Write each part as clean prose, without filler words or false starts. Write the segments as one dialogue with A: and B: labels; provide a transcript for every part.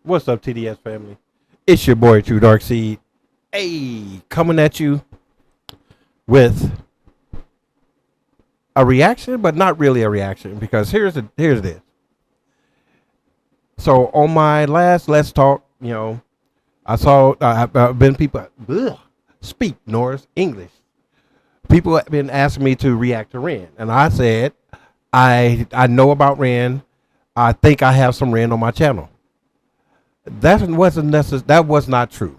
A: What's up, TDS family? It's your boy Truedarkseed. Hey, coming at you with a reaction, but not really a reaction because here's this. So on my last Let's Talk, I saw I've been people speak Norris English. People have been asking me to react to Ren, and I said I know about Ren. I think I have some Ren on my channel. That wasn't necessary. That was not true.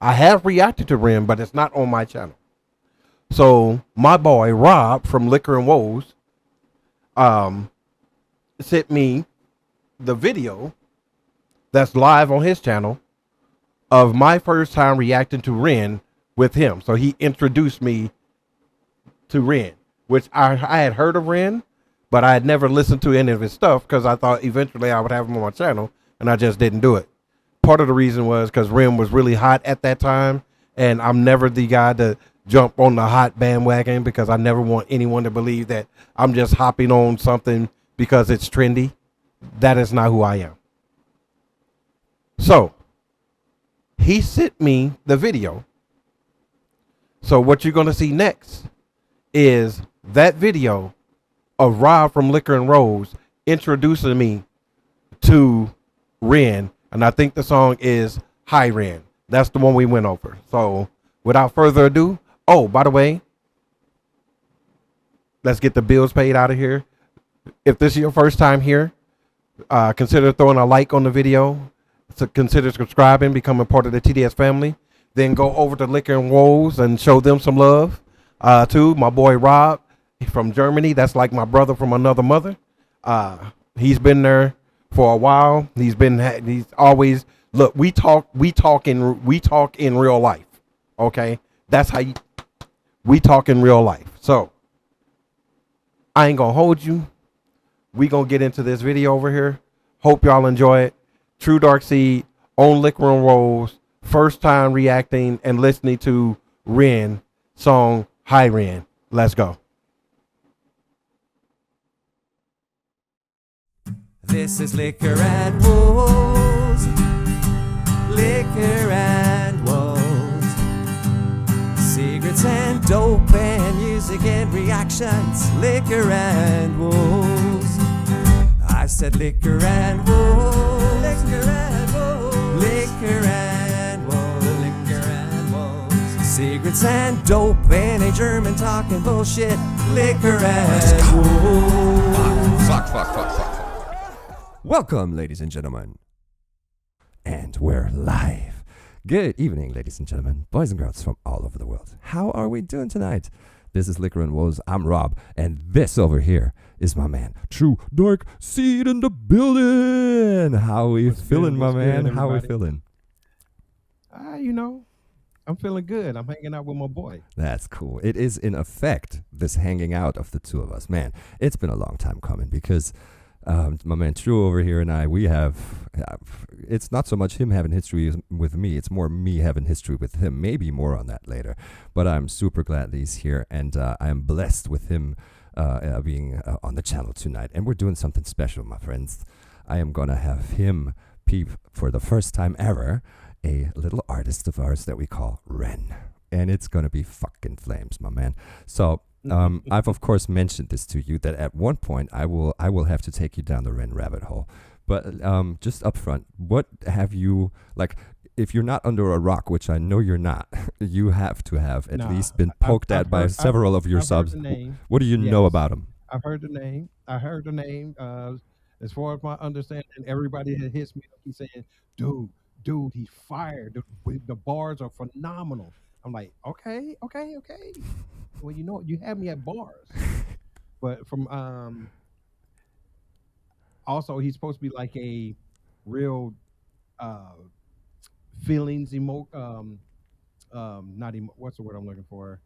A: I have reacted to Ren, but it's not on my channel. So my boy Rob from Liquor and Woes sent me the video that's live on his channel of my first time reacting to Ren with him. So he introduced me to Ren, which I had heard of Ren, but I had never listened to any of his stuff because I thought eventually I would have him on my channel, and I just didn't do it. Part of the reason was because Ren was really hot at that time, and I'm never the guy to jump on the hot bandwagon because I never want anyone to believe that I'm just hopping on something because it's trendy. That is not who I am. So he sent me the video. So what you're going to see next is that video of Rob from Liquor and Rose introducing me to Ren. And I think the song is Hi Ren. That's the one we went over. So without further ado, oh, by the way, let's get the bills paid out of here. If this is your first time here, consider throwing a like on the video. So consider subscribing, becoming part of the TDS family. Then go over to Liquor and Woes and show them some love. To my boy Rob from Germany. That's like my brother from another mother. He's been there for a while. He's always, look, we talk in real life. Okay. That's how we talk in real life. So I ain't gonna hold you. We gonna get into this video over here. Hope y'all enjoy it. Truedarkseed on Liquor and Rolls. First time reacting and listening to Ren song Hi Ren. Let's go.
B: This is Liquor and Wolves. Liquor and Wolves. Secrets and dope and music and reactions. Liquor and Wolves. I said Liquor and Wolves. Liquor and Wolves. Liquor and Wolves. Liquor and Wolves. Secrets and dope and a German talking bullshit. Liquor and Wolves.
C: Fuck.
B: Welcome, ladies and gentlemen. And we're live. Good evening, ladies and gentlemen, boys and girls from all over the world. How are we doing tonight? This is Liquor and Woes. I'm Rob, and this over here is my man, Truedarkseed in the building. How we feeling, my man? How we feeling?
A: I'm feeling good. I'm hanging out with my boy.
B: That's cool. It is, in effect, this hanging out of the two of us. Man, it's been a long time coming because my man True over here and I, we have, it's not so much him having history with me, it's more me having history with him. Maybe more on that later. But I'm super glad that he's here, and I am blessed with him being on the channel tonight. And we're doing something special, my friends. I am going to have him peep for the first time ever a little artist of ours that we call Ren. And it's going to be fucking flames, my man. So I've of course mentioned this to you that at one point I will have to take you down the Ren rabbit hole. But just up front, what have you, like, if you're not under a rock, which I know you're not, you have to have at least been poked at by several of your subs. What do you know about him?
A: I've heard the name. As far as my understanding, everybody that hits me up, he's saying, dude, he's fired. The bars are phenomenal. I'm like, okay. Well, you have me at bars. But from also he's supposed to be like a real feelings what's the word I'm looking for?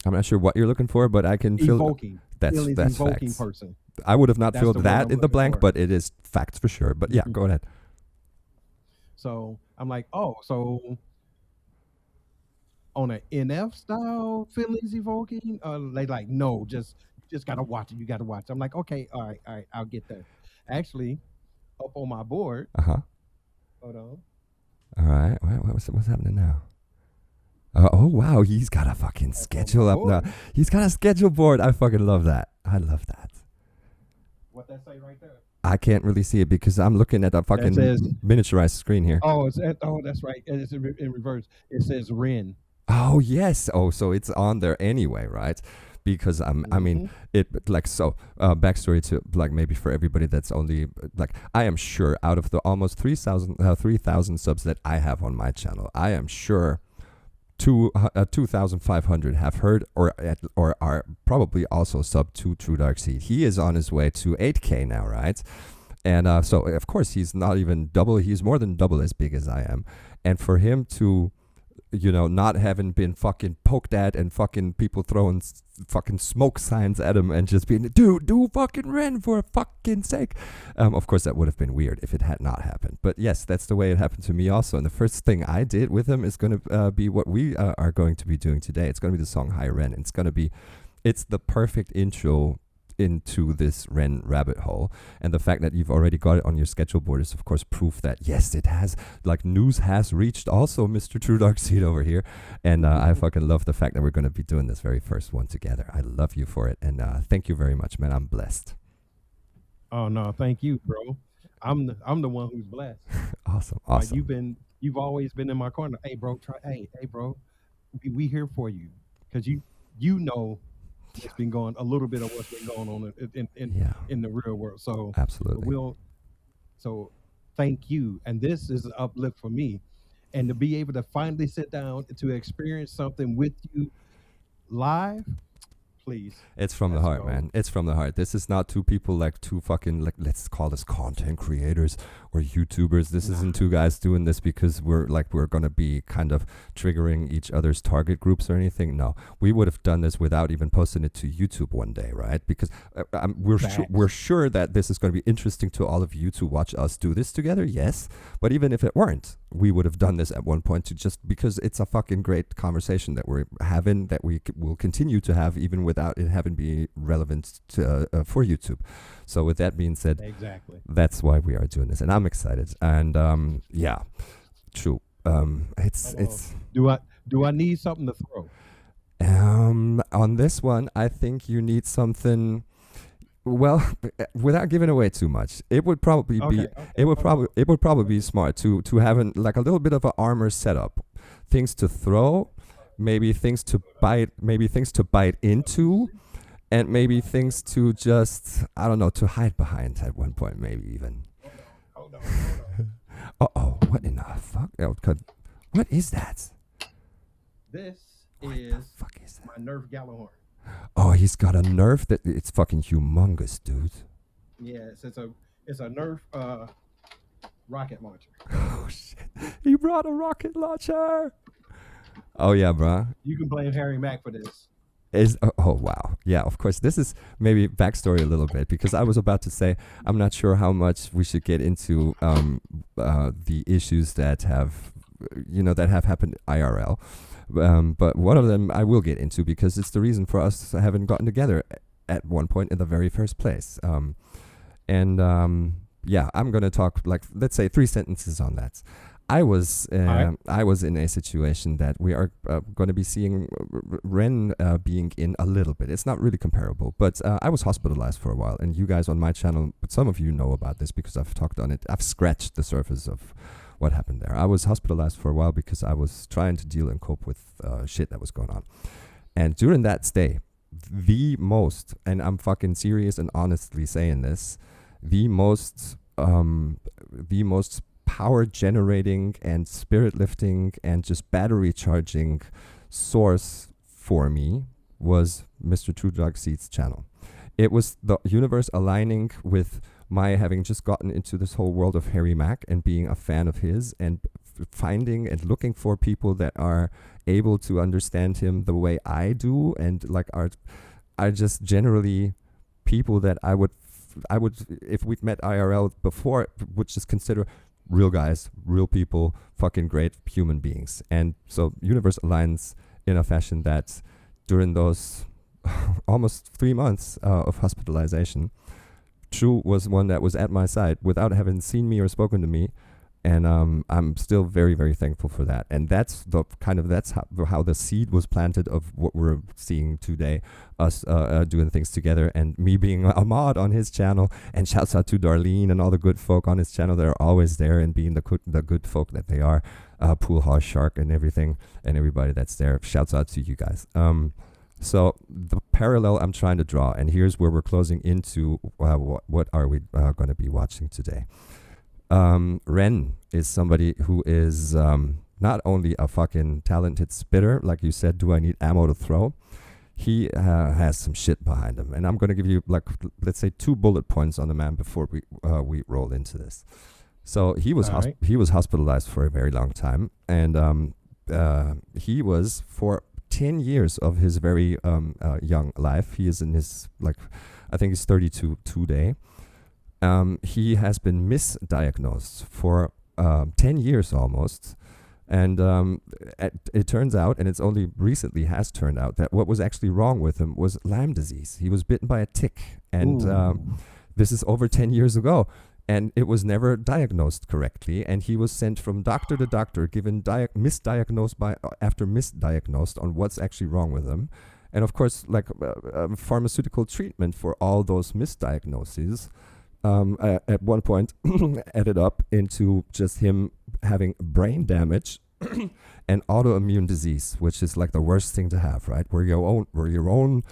B: I'm not sure what you're looking for, but I can feel
A: evoking.
B: That's
A: evoking
B: facts.
A: Person.
B: I would have not
A: That's
B: filled
A: the
B: that
A: word
B: in
A: I'm
B: the blank,
A: looking for.
B: but it is facts for sure. But yeah, go ahead.
A: So I'm like, so on an NF style feelings evoking, they like, no, just gotta watch it. You gotta watch it. I'm like, okay, all right, I'll get that. Actually, up on my board.
B: Uh-huh.
A: Hold on.
B: All right. What's happening now? Oh wow, he's got a fucking
A: Up on
B: schedule
A: my
B: up now.
A: board.
B: He's got a schedule board. I fucking love that. I love that.
A: What that say right there?
B: I can't really see it because I'm looking at a
A: That
B: fucking
A: says,
B: miniaturized screen here.
A: oh, that's right. It's in reverse. It says Ren.
B: Oh yes. Oh, so it's on there anyway, right? Because I mean,
A: Mm-hmm.
B: it like so. Backstory to like maybe for everybody that's only like I am sure out of the almost 3,000 subs that I have on my channel, I am sure 2,500 have heard or are probably also sub to Truedarkseed. He is on his way to 8K now, right? And so of course he's not even double. He's more than double as big as I am, and for him to not having been fucking poked at and fucking people throwing fucking smoke signs at him and just being, dude, do fucking Ren for fucking sake. Of course, that would have been weird if it had not happened. But yes, that's the way it happened to me also. And the first thing I did with him is going to be what we are going to be doing today. It's going to be the song Hi Ren. It's the perfect intro into this Ren rabbit hole, and the fact that you've already got it on your schedule board is of course proof that yes, it has, like, news has reached also Mr. Truedarkseed over here. And I fucking love the fact that we're going to be doing this very first one together. I love you for it, and thank you very much, man. I'm blessed.
A: Oh no, thank you, bro. I'm the one who's blessed.
B: Awesome.
A: Like you've always been in my corner. Hey, bro, hey, bro, we here for you because you know what's been going a little bit of what's been going on
B: Yeah,
A: in the real world. So
B: absolutely.
A: so thank you, and this is an uplift for me, and to be able to finally sit down to experience something with you live, please.
B: It's from the
A: Let's
B: heart,
A: go.
B: man. It's from the heart. This is not two people, like two fucking, like, let's call this content creators or YouTubers. This isn't two guys doing this because we're going to be kind of triggering each other's target groups or anything. No, we would have done this without even posting it to YouTube one day, right? Because we're sure that this is going to be interesting to all of you to watch us do this together. Yes. But even if it weren't, we would have done this at one point to just because it's a fucking great conversation that we're having, that we will continue to have even without it having be relevant to for YouTube. So with that being said,
A: Exactly.
B: that's why we are doing this, and I'm excited. And yeah, true. It's
A: Do I need something to throw?
B: on this one, I think you need something. Well, without giving away too much, it would probably be it would probably be smart to have like a little bit of an armor setup, things to throw, maybe things to bite into, and maybe things to just, I don't know, to hide behind at one point, maybe even.
A: Hold on.
B: Uh-oh, what in the fuck? What is that?
A: This
B: What the
A: is
B: fuck is that?
A: my Nerf Gallahorn.
B: Oh, he's got a Nerf that it's fucking humongous, dude.
A: Yes, it's a Nerf rocket launcher.
B: Oh shit, he brought a rocket launcher. Oh yeah, bruh.
A: You can blame Harry Mack for this.
B: Oh wow, yeah, of course. This is maybe backstory a little bit, because I was about to say I'm not sure how much we should get into the issues that have happened IRL, but one of them I will get into because it's the reason for us having gotten together at one point in the very first place. Yeah, I'm gonna talk, like, let's say 3 sentences on that. I was in a situation that we are going to be seeing Ren being in a little bit. It's not really comparable, but I was hospitalized for a while, and you guys on my channel, but some of you know about this because I've talked on it. I've scratched the surface of what happened there. I was hospitalized for a while because I was trying to deal and cope with shit that was going on. And during that stay, the most, and I'm fucking serious and honestly saying this, the most power generating and spirit lifting and just battery charging source for me was Mr. Truedarkseed's channel. It was the universe aligning with my having just gotten into this whole world of Harry Mack and being a fan of his, and finding and looking for people that are able to understand him the way I do, and like are just generally people that I would, if we'd met IRL before, would just consider real guys, real people, fucking great human beings. And so universe aligns in a fashion that during those almost 3 months of hospitalization, True was one that was at my side without having seen me or spoken to me, and I'm still very, very thankful for that. And that's the kind of that's how the seed was planted of what we're seeing today, us doing things together, and me being a mod on his channel. And shouts out to Darlene and all the good folk on his channel that are always there and being the good folk that they are. Pool House Shark and everything, and everybody that's there. Shouts out to you guys. So the parallel I'm trying to draw, and here's where we're closing into what are we going to be watching today. Ren is somebody who is not only a fucking talented spitter, like you said, do I need ammo to throw? He has some shit behind him, and I'm going to give you, like, let's say 2 bullet points on the man before we roll into this. So he was he was hospitalized for a very long time, and he was for 10 years of his very young life. He is in his, like, I think he's 32 today. He has been misdiagnosed for 10 years almost. And it turns out, and it's only recently has turned out, that what was actually wrong with him was Lyme disease. He was bitten by a tick. And this is over 10 years ago. And it was never diagnosed correctly, and he was sent from doctor to doctor, given after misdiagnosed on what's actually wrong with him, and of course, like pharmaceutical treatment for all those misdiagnoses. At one point, added up into just him having brain damage and autoimmune disease, which is like the worst thing to have, right? Where your own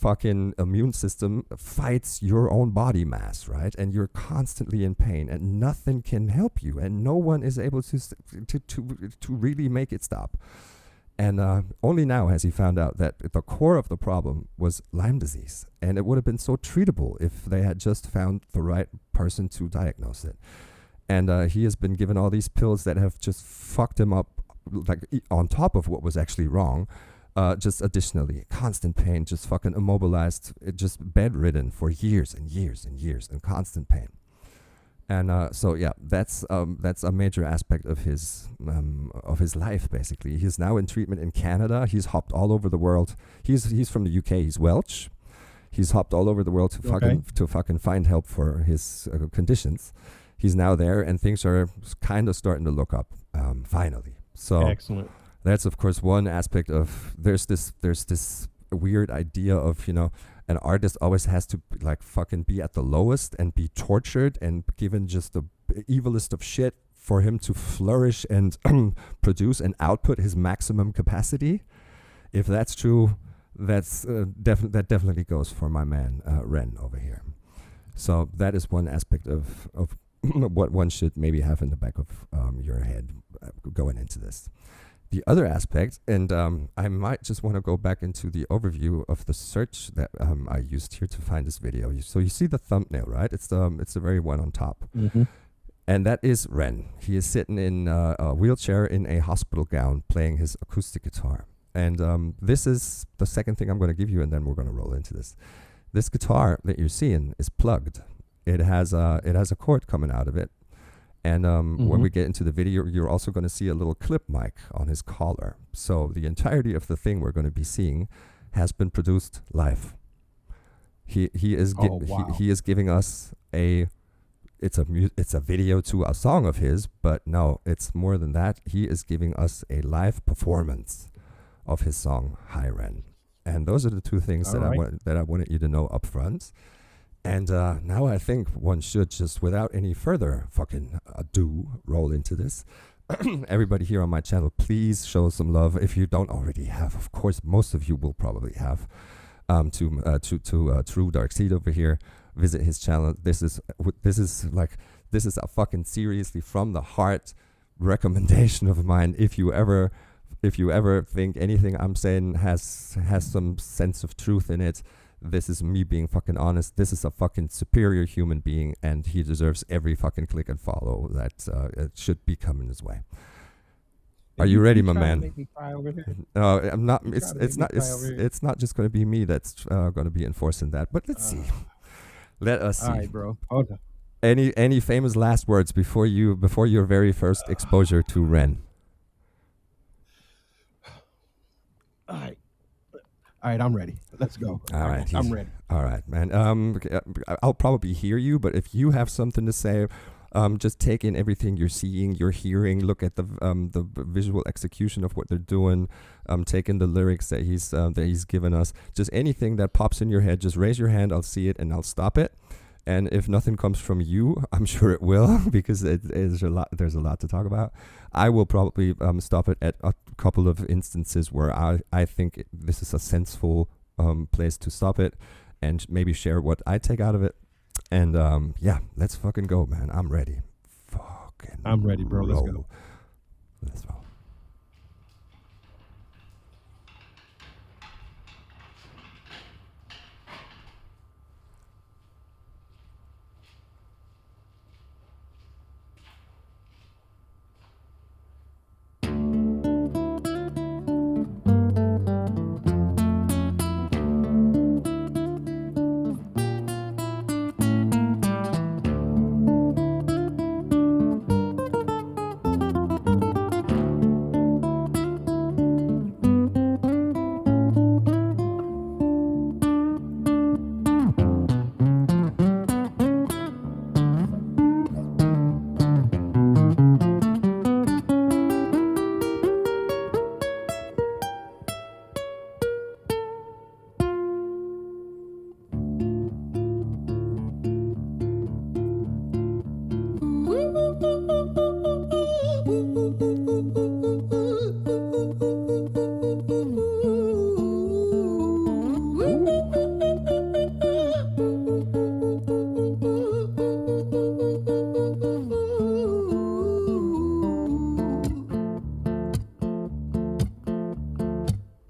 B: fucking immune system fights your own body mass, right? And you're constantly in pain, and nothing can help you, and no one is able to really make it stop. And only now has he found out that the core of the problem was Lyme disease, and it would have been so treatable if they had just found the right person to diagnose it. And he has been given all these pills that have just fucked him up, like on top of what was actually wrong, just additionally. Constant pain, just fucking immobilized, just bedridden for years and years and years, and constant pain. And so yeah, that's a major aspect of his life. Basically, he's now in treatment in Canada. He's hopped all over the world. He's from the UK. He's Welsh. He's hopped all over the world to fucking find help for his conditions. He's now there, and things are kind of starting to look up finally. So
A: excellent.
B: That's of course one aspect of there's this weird idea of, you know, an artist always has to like fucking be at the lowest and be tortured and given just the evilest of shit for him to flourish and produce and output his maximum capacity. If that's true, that's that definitely goes for my man Ren over here. So that is one aspect of what one should maybe have in the back of your head going into this. The other aspect, and I might just want to go back into the overview of the search that I used here to find this video. So you see the thumbnail, right? It's the very one on top.
A: Mm-hmm.
B: And that is Ren. He is sitting in a wheelchair in a hospital gown playing his acoustic guitar. And this is the second thing I'm going to give you, and then we're going to roll into this. This guitar that you're seeing is plugged. It has a cord coming out of it. And when we get into the video, you're also going to see a little clip mic on his collar. So the entirety of the thing we're going to be seeing has been produced live. He is giving us it's a video to a song of his, but no, it's more than that. He is giving us a live performance of his song Hi Ren. And those are the two things that I wanted you to know up front. And now I think one should just, without any further fucking ado, roll into this. Everybody here on my channel, please show some love. If you don't already have, of course, most of you will probably have, to Truedarkseed over here. Visit his channel. This is a fucking seriously from the heart recommendation of mine. If you ever think anything I'm saying has some sense of truth in it, this is me being fucking honest. This is a fucking superior human being, and he deserves every fucking click and follow that it should be coming his way. Are you ready, my man?
A: Make me cry over here?
B: No, I'm not. It's not just going to be me that's going to be enforcing that. But let's see. Let us see.
A: All right, bro. Hold on.
B: Any famous last words before your very first exposure to Ren?
A: All right. All right, I'm ready. Let's go.
B: All right,
A: I'm ready.
B: All right, man. I'll probably hear you, but if you have something to say, just take in everything you're seeing, you're hearing. Look at the visual execution of what they're doing. Take in the lyrics that he's given us. Just anything that pops in your head, just raise your hand. I'll see it and I'll stop it. And if nothing comes from you, I'm sure it will, because there's a lot to talk about. I will probably stop it at a couple of instances where I think this is a sensible place to stop it, and maybe share what I take out of it. And yeah, let's fucking go, man. I'm ready.
A: I'm ready, bro. Let's go.
B: Let's roll.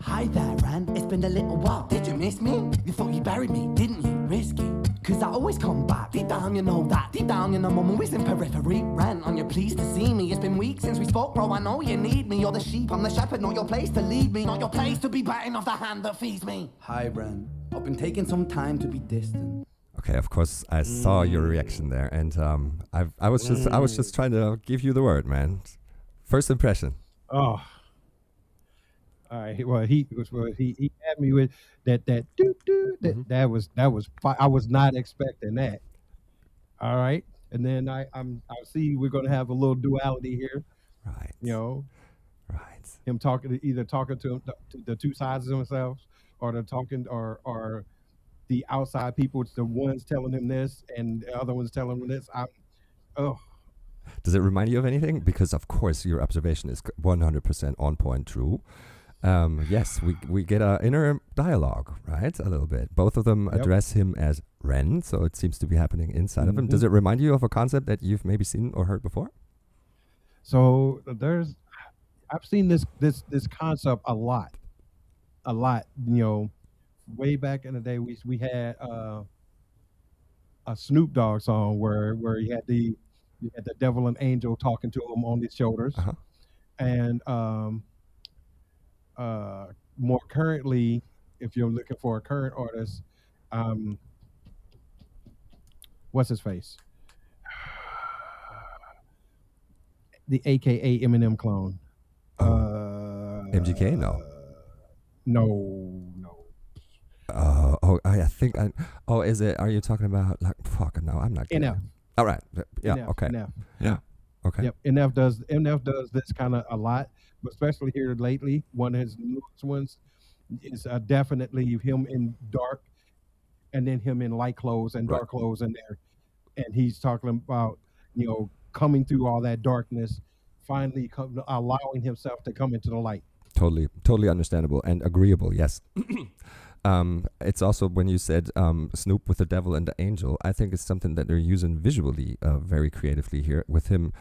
C: Hi there, Ran. It's been a little while. Did you miss me? You thought you buried me, didn't you? Risky. Cause I always come back. Deep down, you know that. Deep down, you know I'm always in periphery. Ran, are you pleased to see me? It's been weeks since we spoke, bro. I know you need me. You're the sheep, I'm the shepherd. Not your place to lead me. Not your place to be biting off the hand that feeds me.
D: Hi, Bran. I've been taking some time to be distant.
B: Okay, of course I saw your reaction there, and I was just trying to give you the word, man. First impression.
A: Oh. All right. Well, he had me with that doo doo. That was I was not expecting that. All right. And then I see we're gonna have a little duality here.
B: Right.
A: You know,
B: Right.
A: him either talking to the two sides of themselves, or the talking or the outside people. It's the ones telling him this and the other ones telling him this.
B: Does it remind you of anything? Because of course your observation is 100% on point true. Yes, we get an inner dialogue, right? A little bit. Both of them address him as Ren, so it seems to be happening inside of him. Does it remind you of a concept that you've maybe seen or heard before?
A: So I've seen this concept a lot. You know, way back in the day, we had a Snoop Dogg song where you had the devil and angel talking to him on his shoulders, and more currently, if you're looking for a current artist, what's his face? The AKA Eminem clone.
B: MGK? No.
A: No.
B: I think is it? Are you talking about like fuck? No, I'm not.
A: NF.
B: All right. Yeah.
A: NF,
B: Okay.
A: NF.
B: Yeah. Okay.
A: Yep. NF does this kind of a lot, but especially here lately. One of his newest ones is definitely him in dark, and then him in light clothes and dark clothes in there, and he's talking about coming through all that darkness, finally allowing himself to come into the light.
B: Totally understandable and agreeable. Yes. It's also when you said Snoop with the devil and the angel, I think it's something that they're using visually very creatively here with him.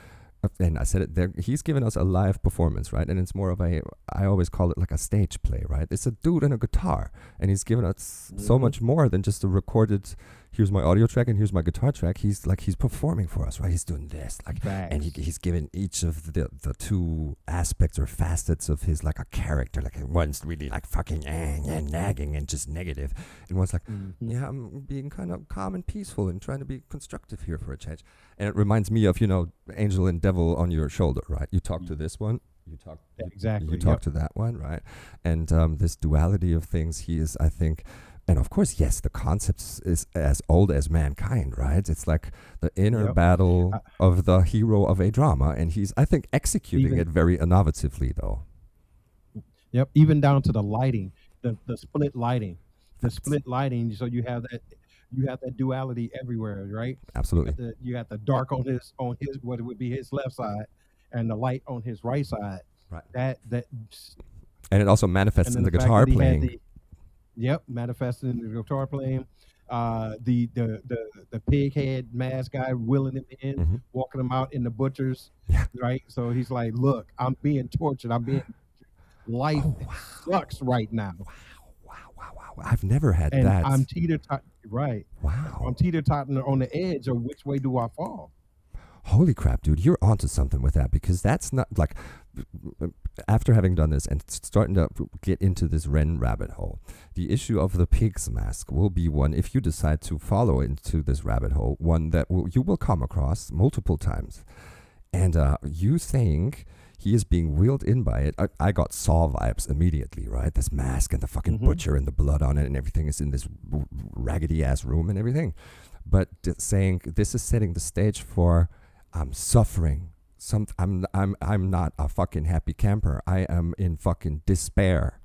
B: And I said it there, he's given us a live performance, right? And it's more of I always call it like a stage play, right? It's a dude and a guitar, and he's given us so much more than just a recorded, here's my audio track and here's my guitar track. He's performing for us, right? He's doing this, and he's given each of the two aspects or facets of his like a character. Like one's really like fucking and nagging and just negative, and one's like, yeah, I'm being kind of calm and peaceful and trying to be constructive here for a change. And it reminds me of Angel and Devil on your shoulder, right? You talk to this one, You talk
A: Exactly.
B: You talk to that one, right? And this duality of things, he is, I think, and of course, yes, the concept is as old as mankind, right? It's like the inner
A: Yep.
B: battle of the hero of a drama, and he's, I think, executing
A: Even
B: it very innovatively, though.
A: Yep, even down to the lighting, the split lighting, the
B: Facts.
A: split lighting. So you have that duality everywhere, right?
B: Absolutely.
A: You got the dark on his what would be his left side, and the light on his right side.
B: Right.
A: That
B: And it also
A: and
B: manifests
A: then
B: in the
A: the fact
B: guitar
A: that he had
B: playing.
A: manifesting in the guitar playing. The pig head mask guy wheeling him in,
B: Hmm.
A: walking him out in the butchers,
B: Yeah.
A: right? So he's like, "Look, I'm being tortured. Life
B: Oh, wow.
A: sucks right now."
B: Wow. I've never had
A: And
B: that.
A: I'm right.
B: Wow.
A: I'm teeter-totting on the edge of which way do I fall.
B: Holy crap, dude, you're onto something with that, because that's not like, after having done this and starting to get into this Ren rabbit hole, the issue of the pig's mask will be one, if you decide to follow into this rabbit hole, one that you will come across multiple times. And you saying he is being wheeled in by it, I got Saw vibes immediately, right? This mask and the fucking butcher and the blood on it and everything is in this raggedy ass room and everything. But saying this is setting the stage for, I'm suffering. I'm not a fucking happy camper. I am in fucking despair.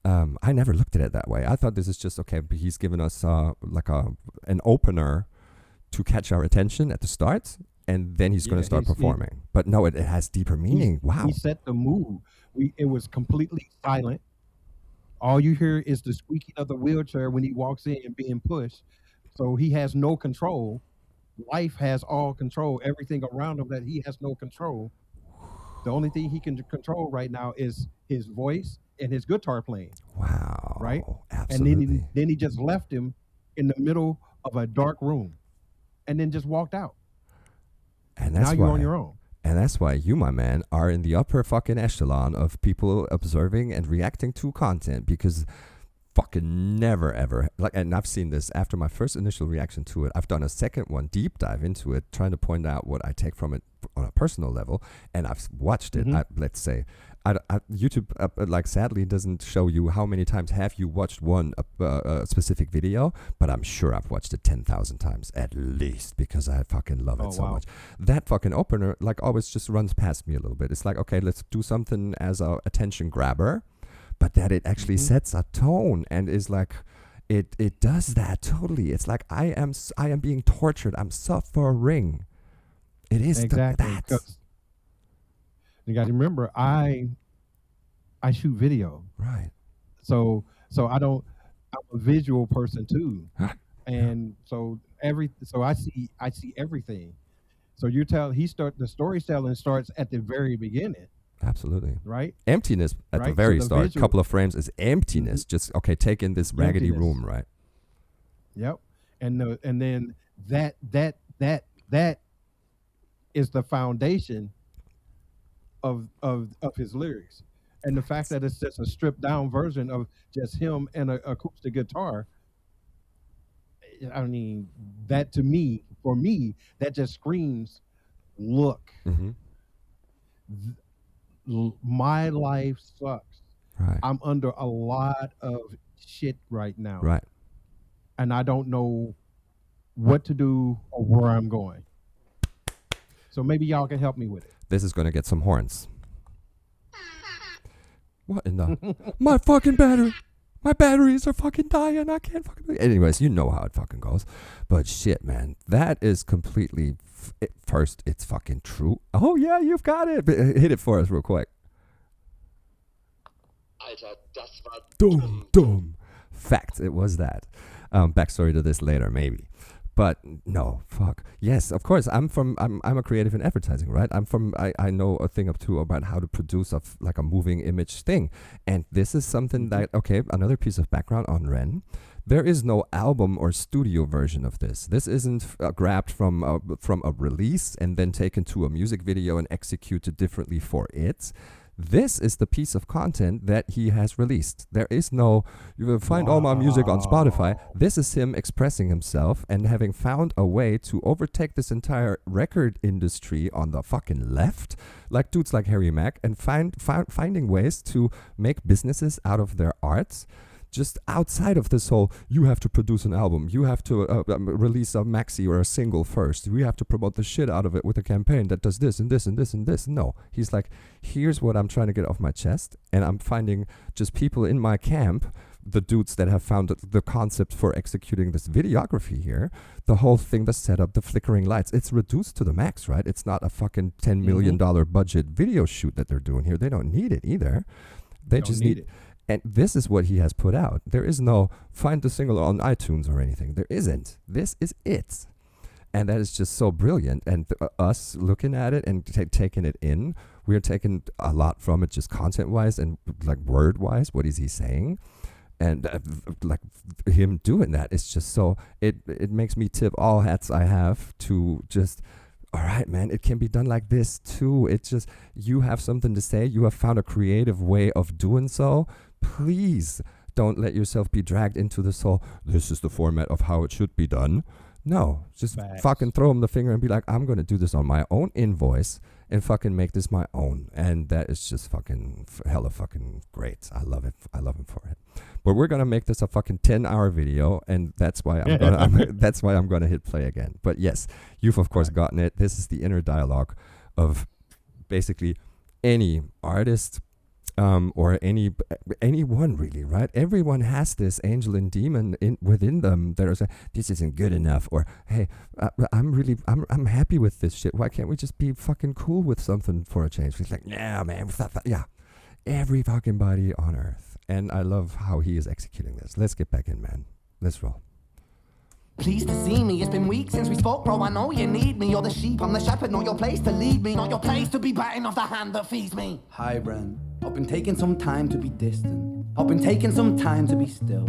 B: I never looked at it that way. I thought this is just okay. But he's given us like an opener to catch our attention at the start, and then he's going to start performing. But no, it has deeper meaning. Wow.
A: He set the mood. It was completely silent. All you hear is the squeaking of the wheelchair when he walks in and being pushed. So he has no control. Life has all control. Everything around him that he has no control. The only thing he can control right now is his voice and his guitar playing.
B: Wow.
A: Right?
B: Absolutely.
A: And then he just left him in the middle of a dark room and then just walked out.
B: And that's
A: now you're on your own.
B: And that's why you, my man, are in the upper fucking echelon of people observing and reacting to content, because fucking never ever, like, and I've seen this after my first initial reaction to it. I've done a second one, deep dive into it, trying to point out what I take from it on a personal level, and I've watched it. Let's say, YouTube, like, sadly doesn't show you how many times have you watched one specific video, but I'm sure I've watched it 10,000 times at least, because I fucking love it so much. That fucking opener, like, always just runs past me a little bit. It's like, okay, let's do something as a attention grabber, but that it actually sets a tone and is like, it does that totally. It's like, I am being tortured. I'm suffering. It is
A: exactly.
B: that.
A: You got to remember, I shoot video,
B: right?
A: So I'm a visual person too, and so I see everything. So the storytelling starts at the very beginning.
B: Absolutely.
A: Right?
B: Emptiness at the very start. A couple of frames is emptiness. Just, okay, take in this raggedy room, right?
A: Yep. And then that is the foundation of his lyrics. And the fact that it's just a stripped down version of just him and an acoustic guitar. I mean, that to me, for me, that just screams, look. My life sucks.
B: Right.
A: I'm under a lot of shit right now.
B: Right.
A: And I don't know what to do or where I'm going. So maybe y'all can help me with it.
B: This is going to get some horns. What in the... My fucking battery. My batteries are fucking dying. I can't fucking... Anyways, you know how it fucking goes. But shit, man. That is completely... First, it's fucking true. Oh, yeah, you've got it. But hit it for us real quick.
E: Alter, das war
B: dumm. Fact, it was that. Backstory to this later, maybe. But no, fuck. Yes, of course. I'm a creative in advertising, right? I know a thing or two about how to produce like a moving image thing. And this is something that, okay, another piece of background on Ren. There is no album or studio version of this. This isn't grabbed from a release and then taken to a music video and executed differently for it. This is the piece of content that he has released. There is no, you will find all my music on Spotify. This is him expressing himself and having found a way to overtake this entire record industry on the fucking left, like dudes like Harry Mack, and finding ways to make businesses out of their arts. Just outside of this whole, you have to produce an album, you have to release a maxi or a single first, we have to promote the shit out of it with a campaign that does this and this and this and this. No, he's like, here's what I'm trying to get off my chest, and I'm finding just people in my camp, the dudes that have found the concept for executing this videography here, the whole thing, the setup, the flickering lights, it's reduced to the max, right? It's not a fucking $10 million budget video shoot that they're doing here. They don't need it either. They just need it. And this is what he has put out. There is no find the single on iTunes or anything. There isn't. This is it. And that is just so brilliant. And us looking at it and taking it in, we're taking a lot from it just content-wise and like word-wise. What is he saying? And like him doing that, it's just so, it makes me tip all hats I have to just, all right, man, it can be done like this too. It's just, you have something to say. You have found a creative way of doing so. Please don't let yourself be dragged into this whole, this is the format of how it should be done. No, just fucking throw him the finger and be like, I'm going to do this on my own invoice and fucking make this my own. And that is just fucking hella fucking great. I love it. I love him for it. But we're going to make this a fucking 10-hour video, and that's why that's why I'm going to hit play again. But yes, you've of course gotten it. This is the inner dialogue of basically any artist, or anyone really, right? Everyone has this angel and demon within them that are saying, this isn't good enough, or hey, I'm happy with this shit. Why can't we just be fucking cool with something for a change? He's like, nah, man, yeah, every fucking body on earth. And I love how he is executing this. Let's get back in, man. Let's roll.
C: Pleased to see me, it's been weeks since we spoke, bro. I know you need me. You're the sheep, I'm the shepherd, not your place to lead me, not your place to be biting off the hand that feeds me.
D: Hi, Bren. I've been taking some time to be distant. I've been taking some time to be still.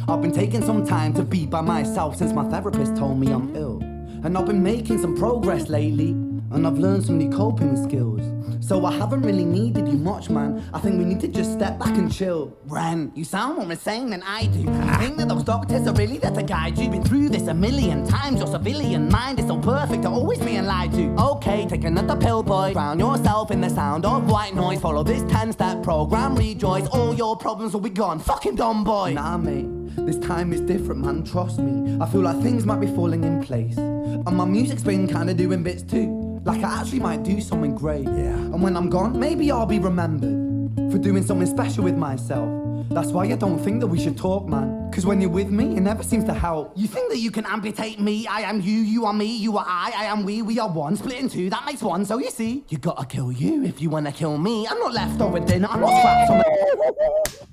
D: I've been taking some time to be by myself since my therapist told me I'm ill. And I've been making some progress lately, and I've learned some new coping skills. So I haven't really needed you much, man. I think we need to just step back and chill.
C: Bren, you sound more insane than I do. You think that those doctors are really there to guide you? Been through this a million times. Your civilian mind is so perfect to always being lied to. Okay, take another pill, boy. Drown yourself in the sound of white noise. Follow this 10-step program, rejoice. All your problems will be gone. Fucking dumb boy.
D: Nah, mate. This time is different, man. Trust me. I feel like things might be falling in place. And my music's been kinda doing bits too. Like I actually might do something great.
B: Yeah.
D: And when I'm gone, maybe I'll be remembered for doing something special with myself. That's why I don't think that we should talk, man. Cause when you're with me, it never seems to help.
C: You think that you can amputate me? I am you, you are me, you are I am we are one. Split in two, that makes one. So you see, you gotta kill you if you wanna kill me. I'm not leftover dinner, I'm not scraps on the...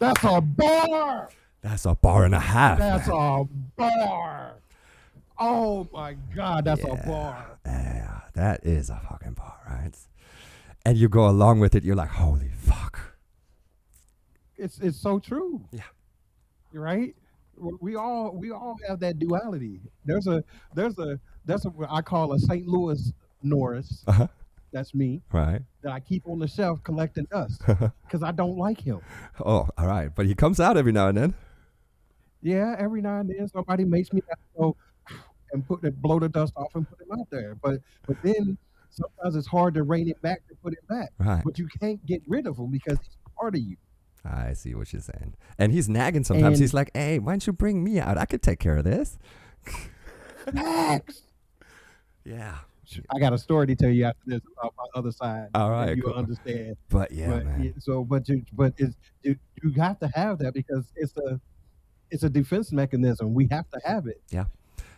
A: That's a bar.
B: That's a bar and a half.
A: That's a bar. Oh my God, that's a bar.
B: Yeah, that is a fucking bar, right? And you go along with it, you're like, holy fuck.
A: It's so true.
B: Yeah.
A: You're right. We all have that duality. There's a what I call a St. Louis Norris.
B: Uh-huh.
A: That's me.
B: Right.
A: That I keep on the shelf collecting dust because I don't like him.
B: Oh, all right. But he comes out every now and then.
A: Yeah, every now and then somebody makes me have to go and blow the dust off and put him out there. But then sometimes it's hard to rein it back to put it back.
B: Right.
A: But you can't get rid of him because he's part of you.
B: I see what you're saying. And he's nagging sometimes. He's like, hey, why don't you bring me out? I could take care of this.
A: Max.
B: Yeah.
A: I got a story to tell you after this about my other side.
B: All right,
A: you'll
B: cool.
A: understand.
B: But yeah, man.
A: You have to have that because it's a defense mechanism. We have to have it.
B: Yeah.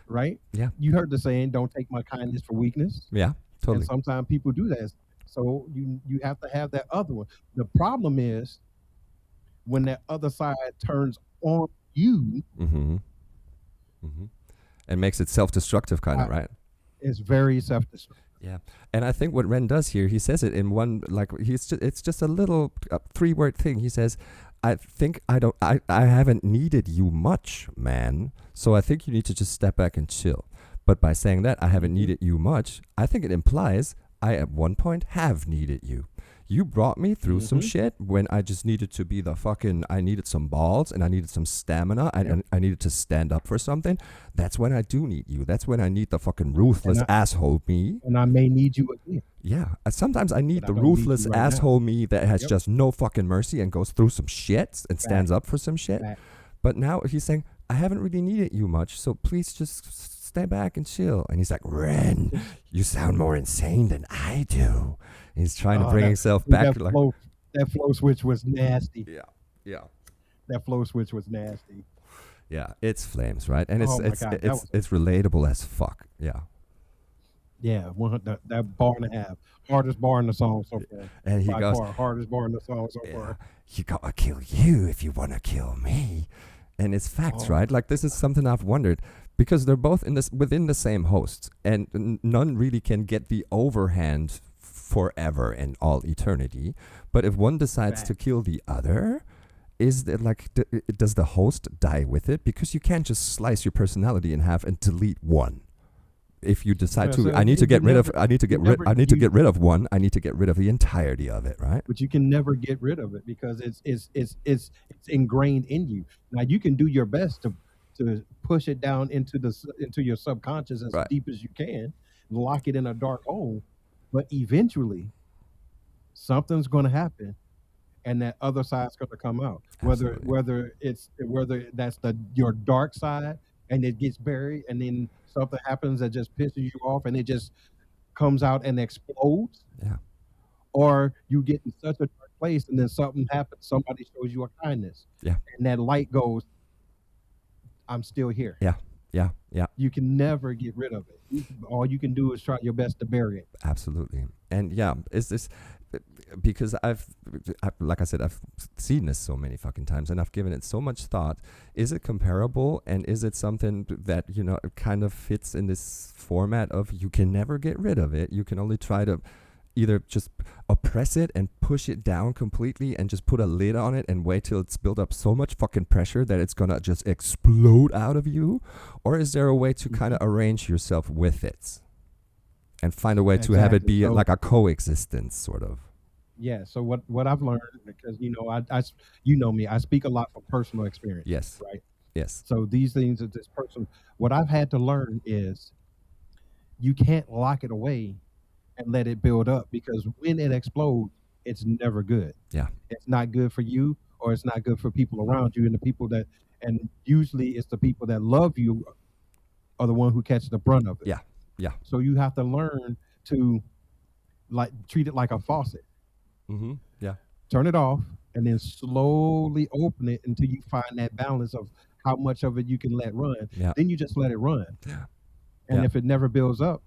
A: Right?
B: Yeah.
A: You heard the saying, "Don't take my kindness for weakness."
B: Yeah, totally.
A: And sometimes people do that. So you have to have that other one. The problem is when that other side turns on you.
B: Mm-hmm. Mm-hmm. And makes it self-destructive kind of, right?
A: It's very self-destructive.
B: Yeah. And I think what Ren does here, he says it in one, like, it's just a little 3-word thing. He says, I haven't needed you much, man. So I think you need to just step back and chill. But by saying that, I haven't needed you much, I think it implies I at one point have needed you. You brought me through some
A: Mm-hmm.
B: shit when I just needed to be the fucking, I needed some balls and I needed some stamina and I needed to stand up for something. That's when I do need you. That's when I need the fucking ruthless asshole me.
A: And I may need you again,
B: Yeah. Sometimes I need
A: but
B: the
A: I don't need
B: ruthless
A: you right now.
B: asshole me that has
A: Yep.
B: just no fucking mercy and goes through some shit and stands up for some shit.
A: Fact.
B: But now he's saying, I haven't really needed you much, so please just stay back and chill. And he's like, Ren, you sound more insane than I do. And he's trying to bring himself back.
A: That flow switch was nasty.
B: Yeah.
A: That flow switch was nasty.
B: Yeah, it's Flames, right? And it's
A: Oh my God, that was-
B: it's relatable as fuck. Yeah.
A: Yeah, that bar and a half, hardest bar in the song so far.
B: And he
A: By
B: goes,
A: far, hardest bar in the song so
B: yeah,
A: far.
B: you gotta kill you if you wanna kill me. And it's facts, right? Like this is something I've wondered because they're both within the same host, and none really can get the overhand forever and all eternity. But if one decides to kill the other, is that like does the host die with it? Because you can't just slice your personality in half and delete one. If you decide
A: Yeah,
B: to,
A: so
B: I need to
A: you
B: get rid
A: never-
B: of, I need to get
A: you
B: rid,
A: never-
B: I need to
A: you-
B: get rid of one. I need to get rid of the entirety of it, right?
A: But you can never get rid of it because it's ingrained in you. Now you can do your best to push it down into your subconscious as
B: Right.
A: deep as you can, lock it in a dark hole, but eventually something's going to happen, and that other side's going to come out.
B: Absolutely.
A: Whether that's your dark side and it gets buried, and then something happens that just pisses you off, and it just comes out and explodes.
B: Yeah.
A: Or you get in such a dark place and then something happens, somebody shows you a kindness.
B: Yeah.
A: And that light goes, I'm still here.
B: Yeah.
A: You can never get rid of it. All you can do is try your best to bury it.
B: Absolutely. And yeah, is this because I've like I said, I've seen this so many fucking times and I've given it so much thought. Is it comparable, and is it something that, you know, it kind of fits in this format of you can never get rid of it? You can only try to either just oppress it and push it down completely and just put a lid on it and wait till it's built up so much fucking pressure that it's gonna just explode out of you? Or is there a way to kind of arrange yourself with it and find a way to have it
A: Exactly.
B: be
A: So-
B: like a coexistence sort of?
A: Yeah. So what I've learned, because I you know me, I speak a lot from personal experience.
B: Yes.
A: Right.
B: Yes.
A: So these things are this person. What I've had to learn is you can't lock it away and let it build up, because when it explodes, it's never good.
B: Yeah.
A: It's not good for you, or it's not good for people around you, and the people that, and usually it's the people that love you are the one who catch the brunt of it.
B: Yeah. Yeah.
A: So you have to learn to like treat it like a faucet.
B: Mm-hmm. Yeah.
A: Turn it off and then slowly open it until you find that balance of how much of it you can let run.
B: Yeah.
A: Then you just let it run.
B: Yeah.
A: And
B: Yeah.
A: if it never builds up,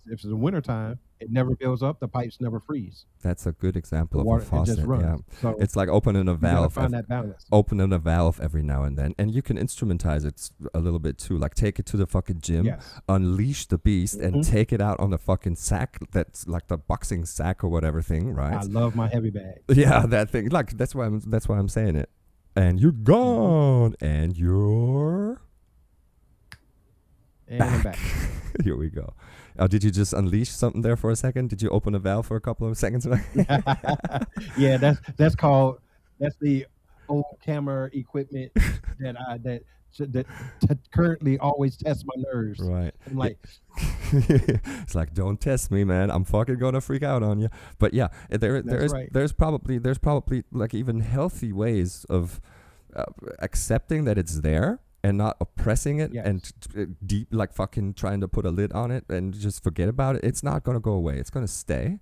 A: if it's the wintertime, it never builds up, the pipes never freeze.
B: That's a good example
A: The
B: of
A: water,
B: a faucet.
A: it just runs.
B: Yeah.
A: So
B: It's like opening a
A: you gotta
B: valve.
A: find that balance.
B: Opening a valve every now and then, and you can instrumentize it a little bit too. Like take it to the fucking gym,
A: Yes.
B: unleash the beast, and
A: Mhm.
B: take it out on the fucking sack. That's like the boxing sack or whatever thing, right?
A: I love my heavy bag.
B: Yeah, that thing. Like that's why I'm saying it. And you're gone, and you're
A: And I'm back.
B: Here we go. Oh, did you just unleash something there for a second? Did you open a valve for a couple of seconds?
A: Yeah, that's the old camera equipment that currently always tests my nerves.
B: Right.
A: I'm like,
B: It's like, don't test me, man. I'm fucking gonna freak out on you. But yeah,
A: right.
B: there's probably like even healthy ways of accepting that it's there and not oppressing it
A: Yes.
B: and deep like fucking trying to put a lid on it and just forget about it. It's not gonna go away. It's gonna stay.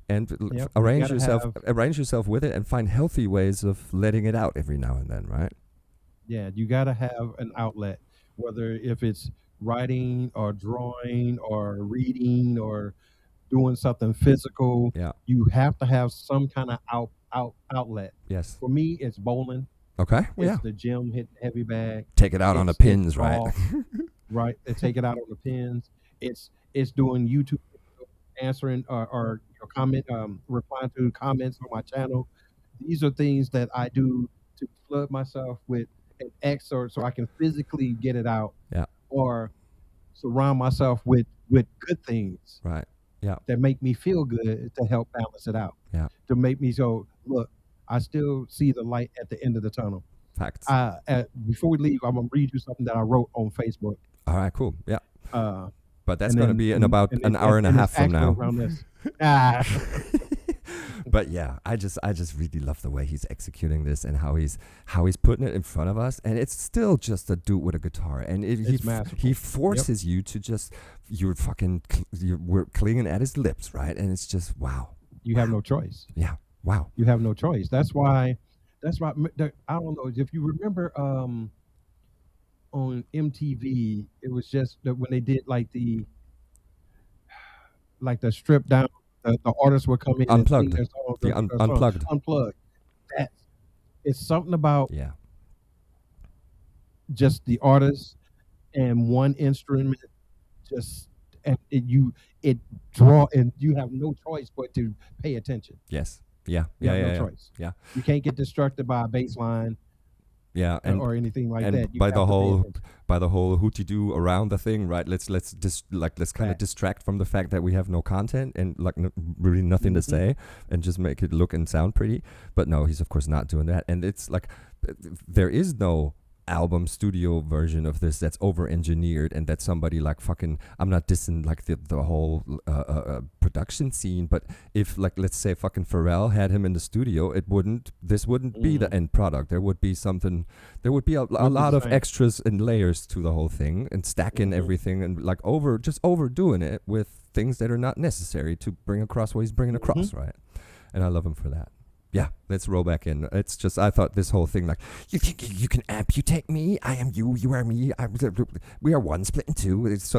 B: And
A: Yep,
B: arrange
A: you gotta
B: yourself with it and find healthy ways of letting it out every now and then, right?
A: yeah, you got to have an outlet, whether if it's writing or drawing or reading or doing something physical.
B: Yeah.
A: You have to have some kind of outlet.
B: Yes.
A: For me, it's bowling.
B: Okay.
A: It's
B: Yeah.
A: the gym, hitting heavy bag.
B: Take it out on the
A: It's
B: pins, right?
A: golf, right. They take it out on the pins. It's doing YouTube, answering or your comment, replying to comments on my channel. These are things that I do to flood myself with an excerpt so I can physically get it out.
B: Yeah.
A: Or surround myself with good things
B: Right. Yeah.
A: that make me feel good to help balance it out.
B: Yeah.
A: to make me so look. I still see the light at the end of the tunnel.
B: Facts.
A: Before we leave, I'm gonna read you something that I wrote on Facebook.
B: All right, cool. Yeah.
A: Uh,
B: But that's
A: and
B: going to
A: then-
B: be in about
A: and
B: an
A: it-
B: hour and a
A: and
B: half
A: it's
B: from
A: actually
B: now.
A: around this. Ah.
B: But yeah, I just really love the way he's executing this and how he's putting it in front of us, and it's still just a dude with a guitar, and
A: It's masterful.
B: he forces you to just we're clinging at his lips, right? And it's just wow.
A: You have no choice.
B: Yeah, wow.
A: You have no choice. That's why. I don't know if you remember on MTV. It was just that when they did like the strip down. The artists would come in
B: Unplugged.
A: and sing their songs.
B: The Unplugged.
A: Unplugged. It's something about
B: Yeah,
A: just the artist and one instrument. Just and it draw and you have no choice but to pay attention.
B: yes, yeah,
A: You
B: yeah,
A: have
B: yeah,
A: no
B: yeah.
A: choice.
B: Yeah,
A: You can't get distracted by a bass line
B: yeah, and
A: or anything like
B: and
A: that. You
B: by
A: have
B: the
A: to pay
B: whole
A: attention.
B: hooty doo around the thing, right? Let's kind of
A: Facts.
B: distract from the fact that we have no content and like really nothing to say, and just make it look and sound pretty. But no, he's of course not doing that, and it's like there is no album studio version of this that's over engineered and that somebody like fucking I'm not dissing like the whole production scene, but if like let's say fucking Pharrell had him in the studio, this wouldn't be the end product. There would be a lot of
A: same.
B: extras and layers to the whole thing and stacking everything and like overdoing it with things that are not necessary to bring across what he's bringing across, right? And I love him for that. Yeah, let's roll back in. It's just I thought this whole thing like you think you can amputate me? I am you, you are me. We are one, split in two. This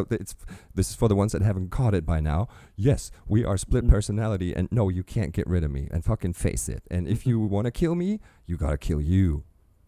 B: is for the ones that haven't caught it by now. Yes, we are split personality, and no, you can't get rid of me. And fucking face it. And if you want to kill me, you gotta kill you.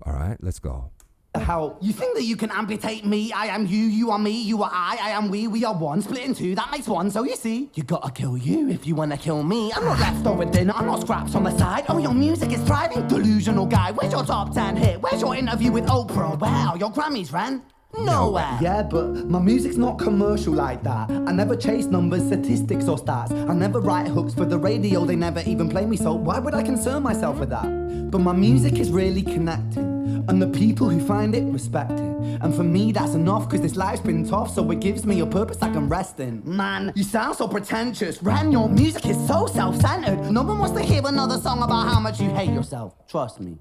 B: All right, let's go.
D: How you think that you can amputate me? I am you, you are me, you are I am we are one, split in two, that makes one. So you see, you gotta kill you if you wanna kill me. I'm not leftover dinner, I'm not scraps on the side. Oh, your music is thriving, delusional guy. Where's your top 10 hit? Where's your interview with Oprah? Wow, your Grammys ran nowhere. Yeah, but my music's not commercial like that. I never chase numbers, statistics or stats. I never write hooks for the radio, they never even play me, so why would I concern myself with that? But my music is really connecting, and the people who find it respect it. And for me that's enough, cause this life's been tough, so it gives me a purpose I can rest in. Man, you sound so pretentious. Ran, your music is so self-centered. No one wants to hear another song about how much you hate yourself. Trust me.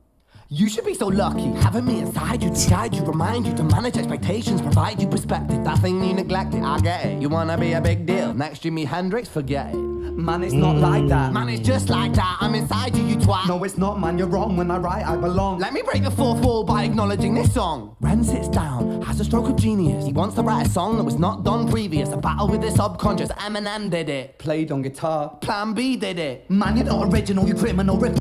D: You should be so lucky, having me inside you to guide you, remind you to manage expectations, provide you perspective. That thing you neglected, I get it. You wanna be a big deal, next Jimi Hendrix, forget it. Man, it's not like that. Man, it's just like that. I'm inside you, you twat. No, it's not, man, you're wrong. When I write, I belong. Let me break the fourth wall by acknowledging this song. Ren sits down, has a stroke of genius. He wants to write a song that was not done previous. A battle with the subconscious, Eminem did it. Played on guitar, Plan B did it. Man, you're not original, you criminal rip.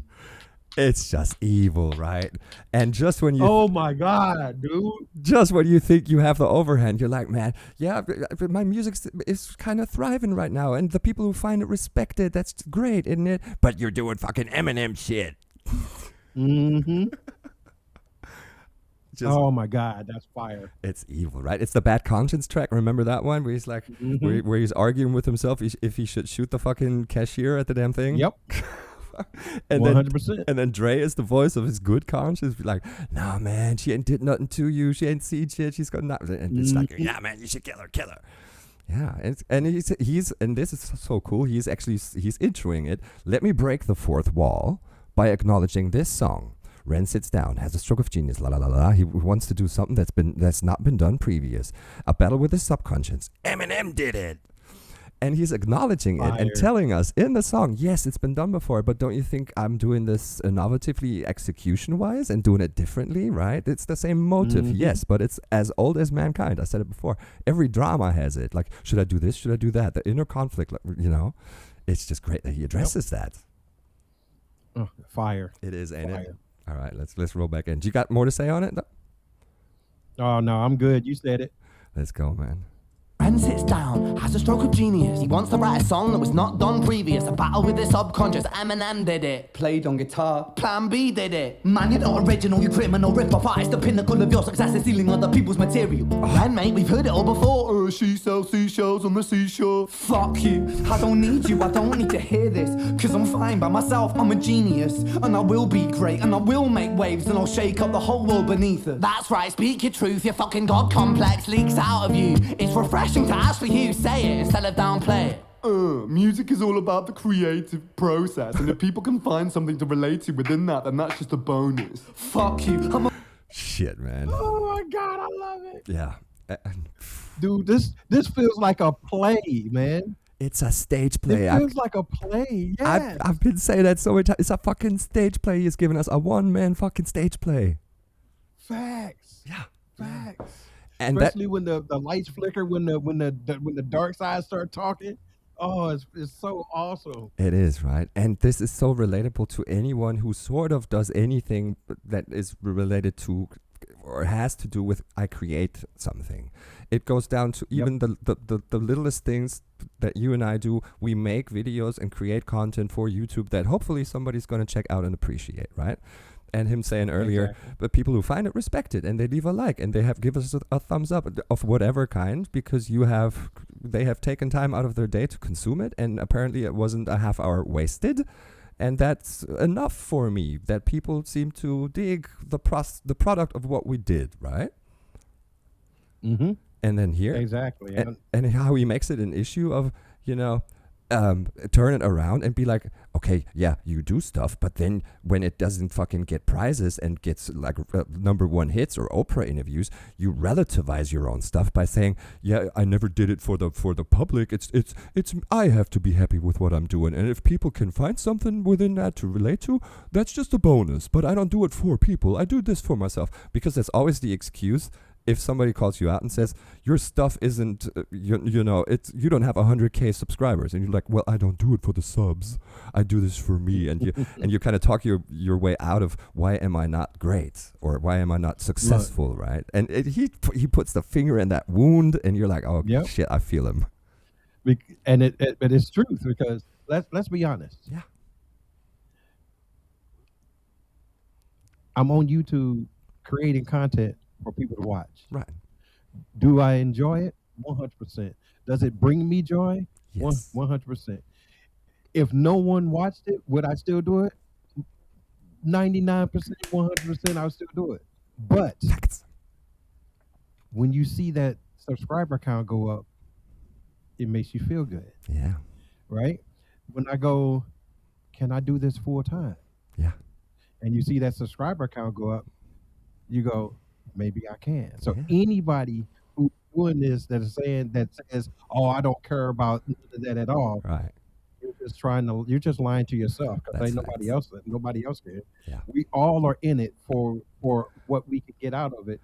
B: It's just evil, right? And just when you
A: Oh my God, dude!
B: just when you think you have the overhand, you're like, man, yeah, but my music is kind of thriving right now, and the people who find it respect it. That's great, isn't it? But you're doing fucking Eminem shit. Just,
A: Oh my God, that's fire.
B: it's evil, right? It's the Bad Conscience track. Remember that one where he's like, where he's arguing with himself if he should shoot the fucking cashier at the damn thing.
A: Yep,
B: And
A: 100%.
B: And then Dre is the voice of his good conscience. Be like, nah, man, she ain't did nothing to you. She ain't seen shit. She's got nothing. And it's like, yeah, man, you should kill her, kill her. Yeah, and he's and this is so cool. He's introing it. Let me break the fourth wall by acknowledging this song. Ren sits down, has a stroke of genius, la la la la. He wants to do something that's not been done previous. A battle with his subconscious. Eminem did it. And he's acknowledging it and
A: Fire.
B: telling us in the song, yes, it's been done before, but don't you think I'm doing this innovatively execution-wise and doing it differently, right? It's the same motive, yes, but it's as old as mankind. I said it before. Every drama has it. Like, should I do this? Should I do that? The inner conflict, like, you know, it's just great that he addresses that.
A: Oh, fire.
B: It is, ain't it?
A: Fire.
B: All right, let's roll back in. Do you got more to say on it?
A: Oh no, I'm good. You said it.
B: Let's go, man.
C: And sits down, has a stroke of genius. He wants to write a song that was not done previous. A battle with his subconscious. Eminem did it.
D: Played on guitar.
C: Plan B did it.
D: Man, you're not original, you criminal rip-off artist. The pinnacle of your success is stealing other people's material.
C: And mate, we've heard it all before.
D: She sells seashells on the seashore. Fuck you, I don't need you, I don't need to hear this. Cause I'm fine by myself, I'm a genius. And I will be great, and I will make waves. And I'll shake up the whole world beneath it.
C: That's right, speak your truth. Your fucking God complex leaks out of you. It's refreshing to ask for you. Say it instead of downplay it.
D: Music is all about the creative process. And if people can find something to relate to within that, then that's just a bonus. Fuck you, I'm a
B: Shit, man.
A: Oh my God, I love it.
B: Yeah.
A: Dude, this feels like a play, man.
B: It's a stage play.
A: It feels like a play, yeah.
B: I've been saying that so many times. It's a fucking stage play. He's giving us a one-man fucking stage play.
A: Facts.
B: Yeah.
A: Facts.
B: And
A: especially when the lights flicker, when the dark side start talking. Oh, it's so awesome.
B: It is, right? And this is so relatable to anyone who sort of does anything that is related to or has to do with I create something. It goes down to even the littlest things that you and I do. We make videos and create content for YouTube that hopefully somebody's going to check out and appreciate, right? And him saying earlier, but people who find it respect it and they leave a like and they have give us a thumbs up of whatever kind because they have taken time out of their day to consume it, and apparently it wasn't a half hour wasted. And that's enough for me that people seem to dig the product of what we did, right?
A: Mm-hmm.
B: And then here,
A: exactly,
B: and how he makes it an issue of, turn it around and be like, okay, yeah, you do stuff, but then when it doesn't fucking get prizes and gets like #1 hits or Oprah interviews, you relativize your own stuff by saying, yeah, I never did it for the public. It's I have to be happy with what I'm doing, and if people can find something within that to relate to, that's just a bonus. But I don't do it for people. I do this for myself, because that's always the excuse. If somebody calls you out and says your stuff isn't, you don't have 100K subscribers, and you're like, well, I don't do it for the subs. I do this for me, and you kind of talk your way out of why am I not great or why am I not successful, right? And he puts the finger in that wound, and you're like, oh shit, I feel him.
A: And but it's truth, because let's be honest.
B: Yeah,
A: I'm on YouTube creating content for people to watch.
B: Right.
A: Do I enjoy it? 100%. Does it bring me joy?
B: Yes.
A: 100%. If no one watched it, would I still do it? 99%, 100%, I would still do it. But when you see that subscriber count go up, it makes you feel good.
B: Yeah.
A: Right? When I go, can I do this full time?
B: Yeah.
A: And you see that subscriber count go up, you go, maybe I can. So anybody who's doing this that says, oh, I don't care about that at all.
B: Right.
A: You're just lying to yourself, because ain't nobody else can. Yeah. We all are in it for what we can get out of it.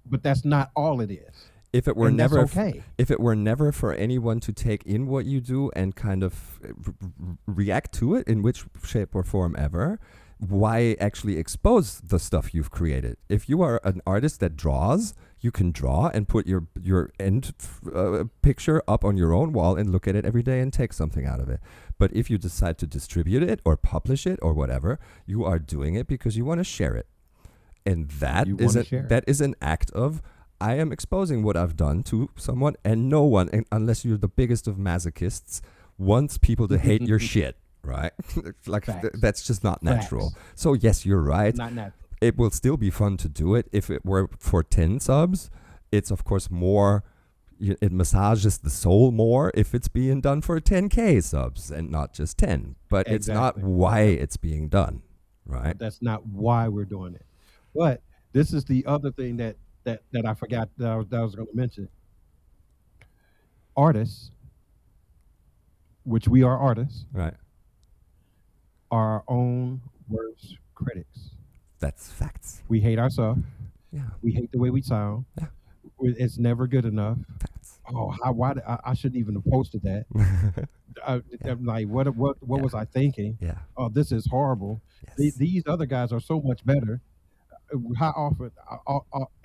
A: But that's not all it is.
B: If it were never for anyone to take in what you do and kind of react to it in which shape or form ever, why actually expose the stuff you've created? If you are an artist that draws, you can draw and put your end picture up on your own wall and look at it every day and take something out of it. But if you decide to distribute it or publish it or whatever, you are doing it because you want to share it. And that is an act of, I am exposing what I've done to someone, and no one, unless you're the biggest of masochists, wants people to hate your shit. Right? That's just not natural.
A: Facts.
B: So yes, you're right.
A: Not natural.
B: It will still be fun to do it. If it were for 10 subs, it's of course more, it massages the soul more if it's being done for 10K subs and not just 10. But It's not why it's being done, right?
A: That's not why we're doing it. But this is the other thing that I forgot that I was going to mention. Artists, which we are artists,
B: right,
A: are our own worst critics.
B: That's facts.
A: We hate ourselves.
B: Yeah.
A: We hate the way we sound.
B: Yeah.
A: It's never good enough.
B: Facts.
A: Oh, I shouldn't even have posted that. I'm like, what was I thinking?
B: Yeah.
A: Oh, this is horrible.
B: Yes.
A: These other guys are so much better. How often?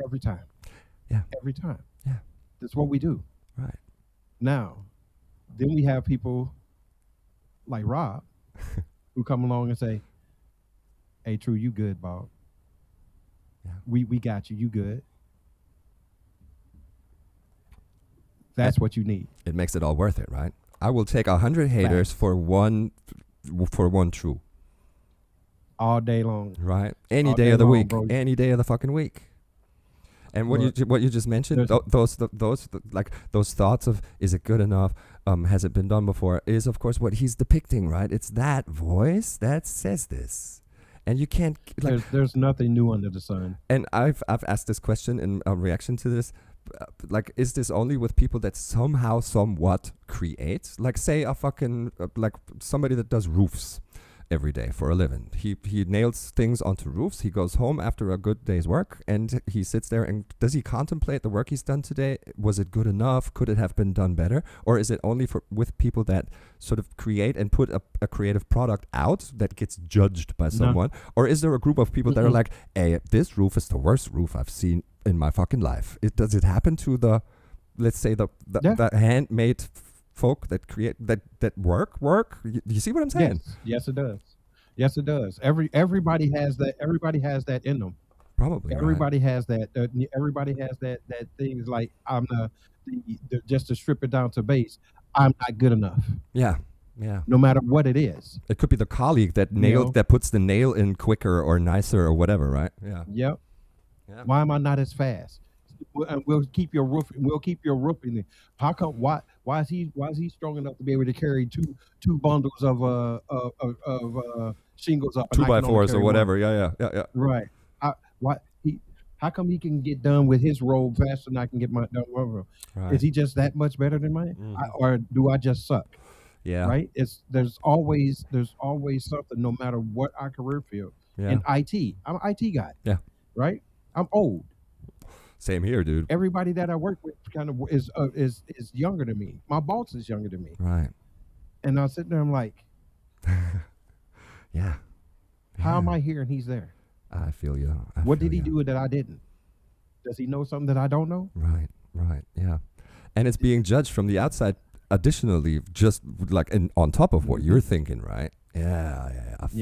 A: Every time.
B: Yeah.
A: Every time.
B: Yeah.
A: That's what we do.
B: Right.
A: Now, then we have people like Rob who come along and say, "Hey, True, you good, Bob?
B: Yeah.
A: We got you. You good? That's what you need."
B: It makes it all worth it, right? I will take 100 haters
A: Facts.
B: for one True,
A: All day long.
B: right? Any
A: All
B: day
A: day
B: of the
A: long,
B: week,
A: bro.
B: any day of the fucking week. And what
A: Look,
B: you just mentioned,
A: there's-
B: those thoughts of, is it good enough? Has it been done before? Is of course what he's depicting, right? It's that voice that says this, and you can't like.
A: there's nothing new under the sun.
B: And I've asked this question in reaction to this, like, is this only with people that somehow, somewhat create? Like, say a fucking like somebody that does roofs every day for a living. He nails things onto roofs. He goes home after a good day's work and he sits there and does he contemplate the work he's done today? Was it good enough? Could it have been done better? Or is it only with people that sort of create and put a creative product out that gets judged by someone? Or is there a group of people that are like, hey, this roof is the worst roof I've seen in my fucking life? Does it happen to the, let's say the handmade folk that create that work? You see what I'm saying?
A: Yes, it does. Yes, it does. Everybody has that. Everybody has that in them.
B: Probably.
A: Everybody has that. Everybody has that thing. Is like, I'm the just to strip it down to base. I'm not good enough.
B: Yeah.
A: No matter what it is.
B: It could be the colleague that that puts the nail in quicker or nicer or whatever, right? Yeah.
A: Yep.
B: Yeah.
A: Why am I not as fast? We'll keep your roof. We'll keep your roof in there. How come? Why is he strong enough to be able to carry two bundles of shingles up? and I can only
B: 2x4s or
A: carry
B: whatever.
A: one?
B: Yeah.
A: Right. How come he can get done with his robe faster than I can get my done?
B: Right.
A: Is he just that much better than mine, or do I just suck?
B: Yeah.
A: Right. There's always something, no matter what our career field.
B: Yeah.
A: In IT, I'm an IT guy.
B: Yeah.
A: Right. I'm old.
B: Same here, dude.
A: Everybody that I work with kind of is younger than me. My boss is younger than me,
B: Right.
A: and I sit there. I'm like,
B: Yeah.
A: how am I here and he's there?
B: I feel you.
A: What did he do that I didn't? Does he know something that I don't know?
B: Right. Yeah. And it's being judged from the outside. Additionally, just like on top of what you're thinking, right? Yeah. I feel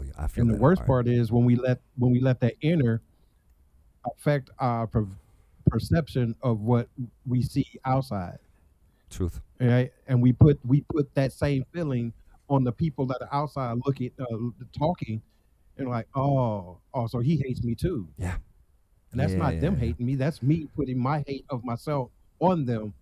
B: you. I feel.
A: And the
B: that
A: worst
B: hard.
A: part is when we let that inner affect our perception of what we see outside.
B: Truth.
A: Right? And we put that same feeling on the people that are outside looking, talking, and like, oh, so he hates me too.
B: Yeah.
A: And that's not them hating me. That's me putting my hate of myself on them,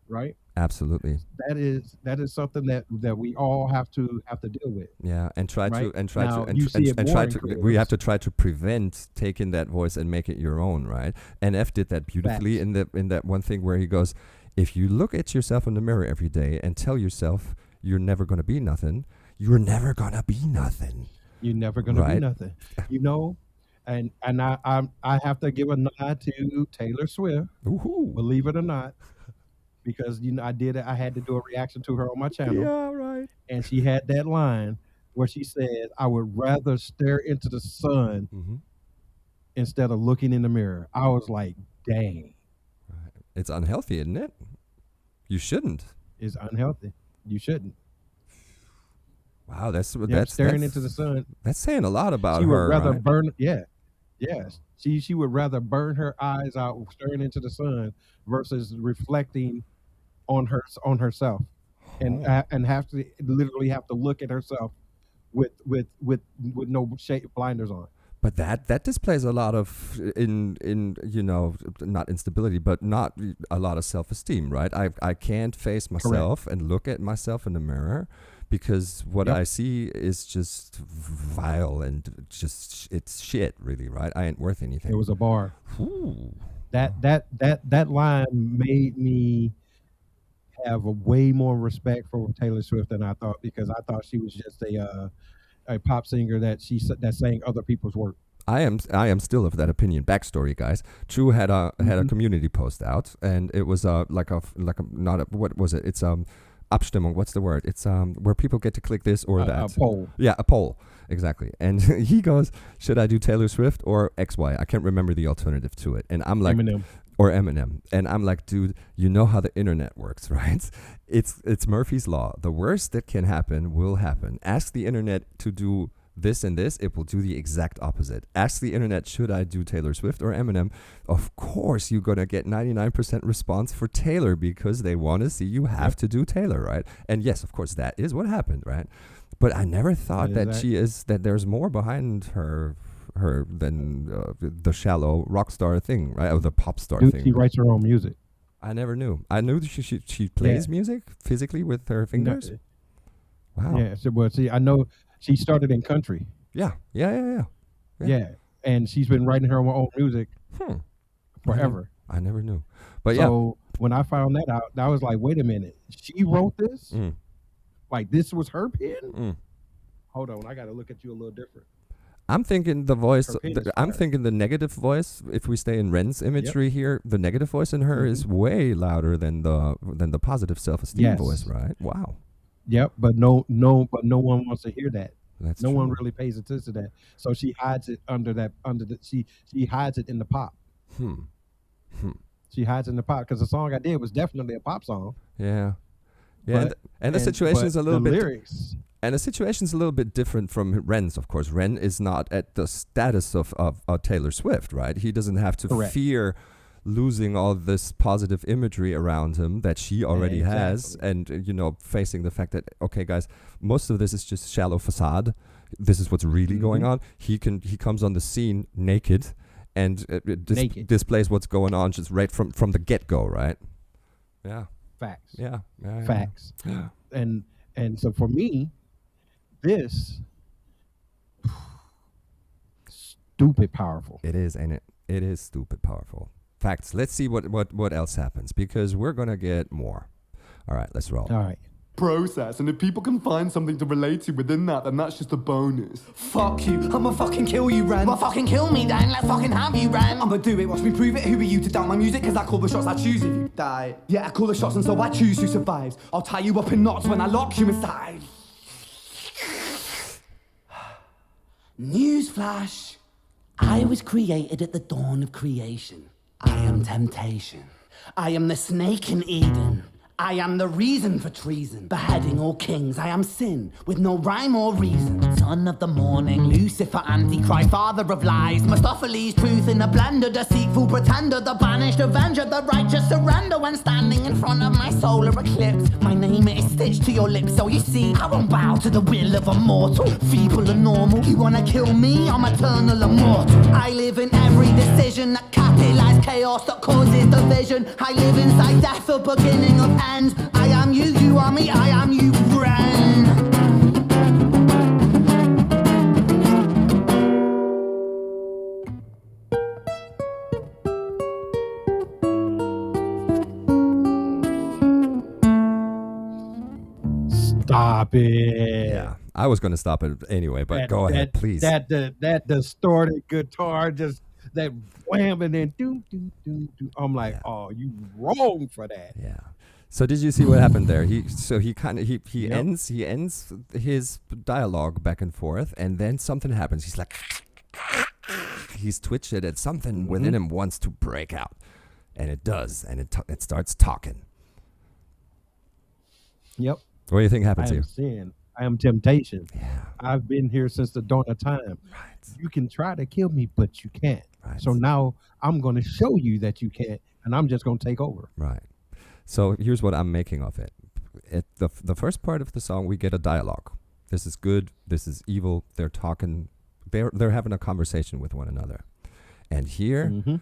A: right?
B: Absolutely.
A: That is something that we all have to deal with.
B: Yeah, and try
A: Right?
B: to and try
A: Now,
B: to and,
A: you
B: tr-
A: see
B: and,
A: it
B: and
A: more
B: try
A: in
B: to.
A: careers.
B: We have to try to prevent taking that voice and make it your own, right? And F did that beautifully
A: Facts.
B: in that one thing where he goes, if you look at yourself in the mirror every day and tell yourself you're never gonna be nothing, you're never gonna be nothing.
A: You're never gonna
B: Right.
A: be nothing, And I have to give a nod to Taylor Swift,
B: Woohoo.
A: believe it or not, because I had to do a reaction to her on my channel,
B: Yeah, right.
A: and she had that line where she said, "I would rather stare into the sun
B: Mm-hmm.
A: instead of looking in the mirror." I was like, "Dang,
B: It's unhealthy, isn't it? You shouldn't.
A: it's unhealthy. You shouldn't."
B: Wow, that's
A: Staring into the sun.
B: That's saying a lot about
A: She
B: her.
A: would rather
B: right?
A: burn. Yes. She would rather burn her eyes out staring into the sun versus reflecting on herself, and have to literally have to look at herself with no blinders on.
B: But that displays a lot of not instability, but not a lot of self-esteem, right? I can't face myself and look at myself in the mirror because what I see is just vile and just it's shit, really, right? I ain't worth anything.
A: It was a bar.
B: Ooh.
A: That line made me have a way more respect for Taylor Swift than I thought, because I thought she was just a pop singer that sang other people's work.
B: I am still of that opinion. Backstory, guys. True had a community post out, and it was what was it? It's Abstimmung. What's the word? It's where people get to click this or that.
A: A poll.
B: Yeah, a poll. Exactly. And he goes, should I do Taylor Swift or XY? I can't remember the alternative to it. And I'm like,
A: Eminem.
B: or Eminem. And I'm like, dude, you know how the internet works, right? It's Murphy's Law. The worst that can happen will happen. Ask the internet to do this and this, it will do the exact opposite. Ask the internet, should I do Taylor Swift or Eminem? Of course, you're going to get 99% response for Taylor because they want to see you have to do Taylor, right? And yes, of course, that is what happened, right? But I never thought that there's more behind her than the shallow rock star thing, right? Or the pop star thing.
A: She writes her own music.
B: I never knew. I knew she plays music physically with her fingers. Wow.
A: Yeah. So, well, see, I know she started in country.
B: Yeah.
A: Yeah. And she's been writing her own music forever.
B: I never knew. But
A: so when I found that out, I was like, wait a minute. She wrote this? Like this was her pen? Hold on. I got to look at you a little different.
B: I'm thinking the voice. I'm thinking the negative voice. If we stay in Ren's imagery here, the negative voice in her is way louder than the positive self-esteem voice, right? Wow.
A: Yep, but no one wants to hear that.
B: That's
A: no
B: true.
A: one really pays attention to that. So she hides it she hides it in the pop. She hides it in the pop because the song I did was definitely a pop song.
B: Yeah.
A: But,
B: and the situation is a little bit
A: lyrics.
B: And the situation's a little bit different from Ren's, of course. Ren is not at the status of Taylor Swift, right? He doesn't have to fear losing all this positive imagery around him that she already has, and facing the fact that, okay, guys, most of this is just shallow facade. This is what's really going on. He comes on the scene naked and displays what's going on just right from the get-go, right? Yeah.
A: Facts.
B: Yeah.
A: Facts.
B: Yeah.
A: And so for me, this stupid powerful.
B: It is, ain't it? It is stupid powerful. Facts. Let's see what else happens, because we're gonna get more. All right, let's roll.
A: All right.
E: Process, and if people can find something to relate to within that, then that's just a bonus.
D: Fuck you, I'ma fucking kill you, Ren.
C: Well, fucking kill me then, let's fucking have you, Ren.
D: I'ma do it, watch me prove it. Who are you to doubt my music? Cause I call the shots, I choose if you die. Yeah, I call the shots and so I choose who survives. I'll tie you up in knots when I lock you inside.
C: Newsflash. I was created at the dawn of creation. I am temptation. I am the snake in Eden. I am the reason for treason, beheading all kings. I am sin, with no rhyme or reason. Son of the morning, Lucifer, Antichrist, father of lies. Mephistopheles, truth in a blender, deceitful pretender, the banished avenger, the righteous surrender. When standing in front of my solar eclipse, my name is stitched to your lips. So you see, I won't bow to the will of a mortal, feeble and normal. You wanna kill me? I'm eternal immortal. I live in every decision that catalyzes chaos, that causes division. I live inside death, the beginning of ends. I am you, you are me, I am you, Ren.
A: Stop it.
B: Yeah, I was going to stop it anyway, but go ahead, please.
A: That distorted guitar, just that wham, and then do. I'm like, oh, you wrong for that.
B: Yeah. So did you see what happened there? He ends his dialogue back and forth, and then something happens. He's like, he's twitched it, and something within him wants to break out, and it does, and it starts talking.
A: Yep.
B: What do you think happened to you?
A: I am sin. I am temptation.
B: Yeah.
A: I've been here since the dawn of time.
B: Right.
A: You can try to kill me, but you can't.
B: Right.
A: So now I'm going to show you that you can't, and I'm just going to take over.
B: Right. So here's what I'm making of it. At the first part of the song, we get a dialogue. This is good. This is evil. They're talking. They're having a conversation with one another. And here,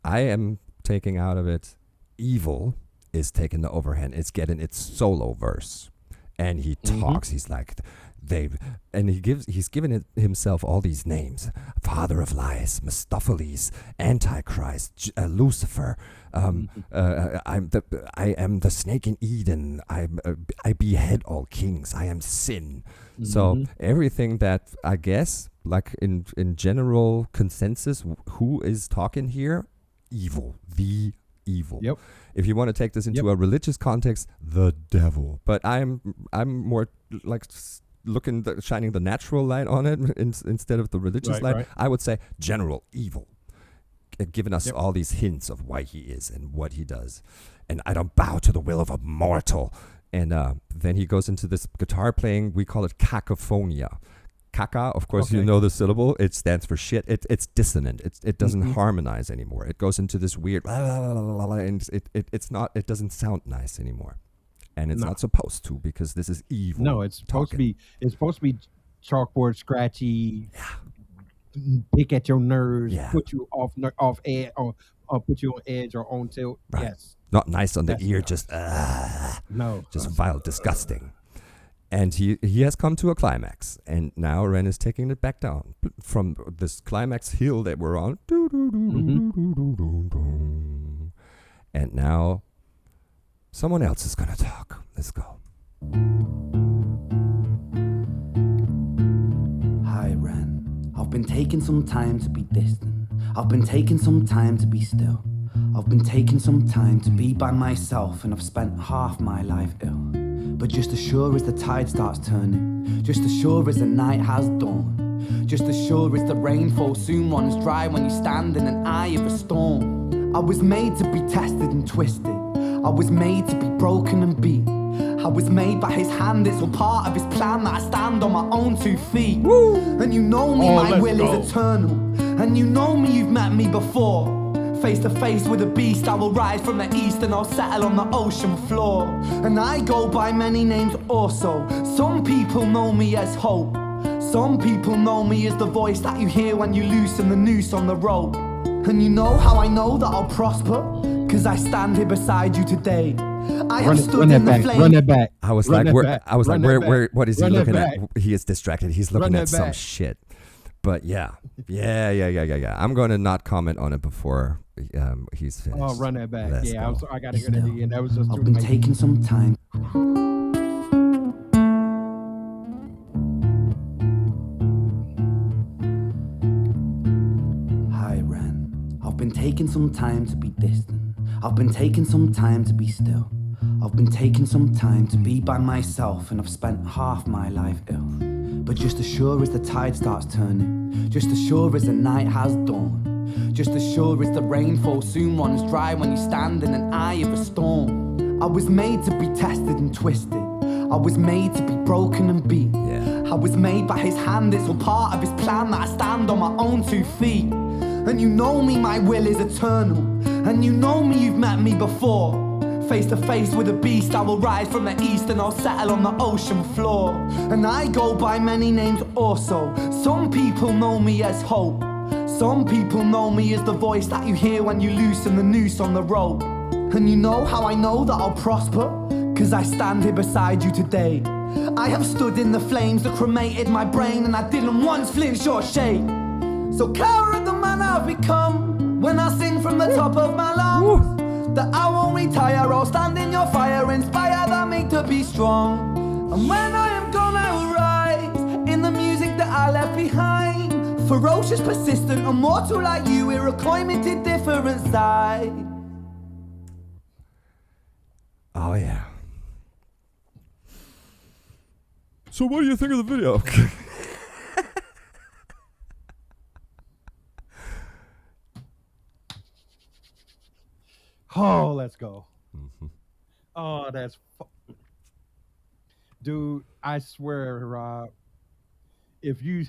B: I am taking out of it, evil is taking the overhand. It's getting its solo verse. And he talks. He's like, he's given himself all these names: Father of Lies, Mephistopheles, Antichrist, Lucifer. I am the snake in Eden. I behead all kings. I am sin. So everything that I guess, like in general consensus, who is talking here? Evil. The evil.
A: Yep.
B: If you want to take this into a religious context, the devil. But I'm more like shining the natural light on it instead of the religious light.
A: Right.
B: I would say general evil. given us all these hints of why he is and what he does. And I don't bow to the will of a mortal. And then he goes into this guitar playing. We call it cacophonia. Caca, of course, you know the syllable. It stands for shit. It's dissonant. It doesn't harmonize anymore. It goes into this weird, and it doesn't sound nice anymore. And it's not supposed to, because this is evil.
A: No, it's supposed to be. It's supposed to be chalkboard scratchy. Pick at your nerves. Put you off edge, or put you on edge or on tilt.
B: Right.
A: Yes.
B: Not nice on the ear. Just just vile, disgusting. And he has come to a climax, and now Ren is taking it back down from this climax hill that we're on. And now someone else is gonna talk. Let's go.
D: Hi, Ren. I've been taking some time to be distant. I've been taking some time to be still. I've been taking some time to be by myself, and I've spent half my life ill. But just as sure as the tide starts turning, just as sure as the night has dawned, just as sure as the rainfall soon runs dry when you stand in an eye of a storm. I was made to be tested and twisted. I was made to be broken and beat. I was made by his hand, it's all part of his plan that I stand on my own 2 feet. Woo! And you know me, my will is eternal. And you know me, you've met me before. Face to face with a beast, I will rise from the east and I'll settle on the ocean floor. And I go by many names also. Some people know me as hope. Some people know me as the voice that you hear when you loosen the noose on the rope. And you know how I know that I'll prosper? Cause I stand here beside you today. I have stood in the flame.
A: Run that back.
B: I was like, where? What is he looking at? He is distracted. He's looking at some shit. But yeah. I'm going to not comment on it before he's finished.
A: Oh, run that back.
B: Let's go.
A: I got to hear that again. That was just
D: I've been taking some time. Hi, Ren. I've been taking some time to be distant. I've been taking some time to be still. I've been taking some time to be by myself, and I've spent half my life ill. But just as sure as the tide starts turning, just as sure as the night has dawned, just as sure as the rainfall soon runs dry when you stand in an eye of a storm. I was made to be tested and twisted. I was made to be broken and beat. I was made by his hand, it's all part of his plan that I stand on my own 2 feet. And you know me, my will is eternal. And you know me, you've met me before. Face to face with a beast, I will rise from the east and I'll settle on the ocean floor. And I go by many names also. Some people know me as hope. Some people know me as the voice that you hear when you loosen the noose on the rope. And you know how I know that I'll prosper? Cause I stand here beside you today. I have stood in the flames that cremated my brain, and I didn't once flinch or shake. So cower at the man I've become when I sing from the top of my lungs. That I won't retire, I'll stand in your fire, inspire that me to be strong. And when I am gone, I will rise in the music that I left behind. Ferocious, persistent, immortal like you, we're a climbing to different side.
B: Oh yeah. So what do you think of the video?
A: Oh, let's go. Oh, that's... Dude, I swear, Rob, if you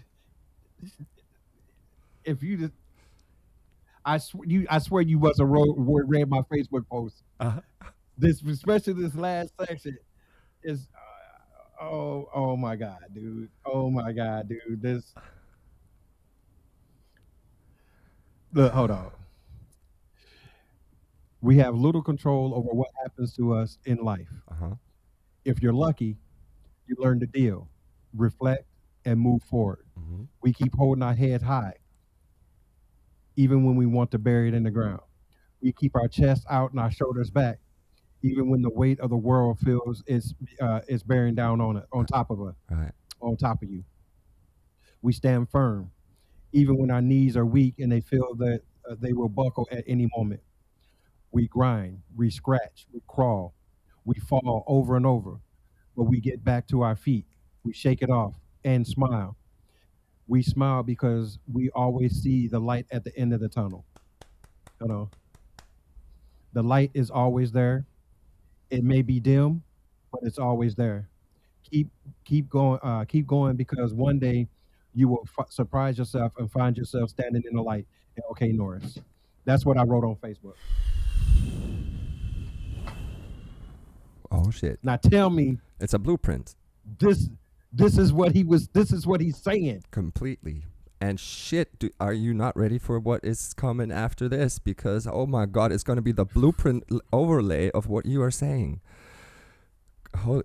A: I swear you wasn't read my Facebook post. This, especially this last section, is oh my god, dude. Oh my god, dude. This... Look, hold on. We have little control over what happens to us in life. If you're lucky, you learn to deal, reflect, and move forward. We keep holding our heads high, even when we want to bury it in the ground. We keep our chest out and our shoulders back, even when the weight of the world feels it's bearing down on top of us, on top of you. We stand firm, even when our knees are weak and they feel that they will buckle at any moment. We grind, we scratch, we crawl, we fall over and over, but we get back to our feet. We shake it off and smile. We smile because we always see the light at the end of the tunnel. You know, the light is always there. It may be dim, but it's always there. Keep keep going because one day you will surprise yourself and find yourself standing in the light. And, okay, Norris. That's what I wrote on Facebook.
B: Oh shit!
A: Now tell me
B: It's a blueprint.
A: this this is what he was. This is what he's saying.
B: Completely. And shit, are you not ready for what is coming after this? Because, oh my God, it's going to be the blueprint overlay of what you are saying.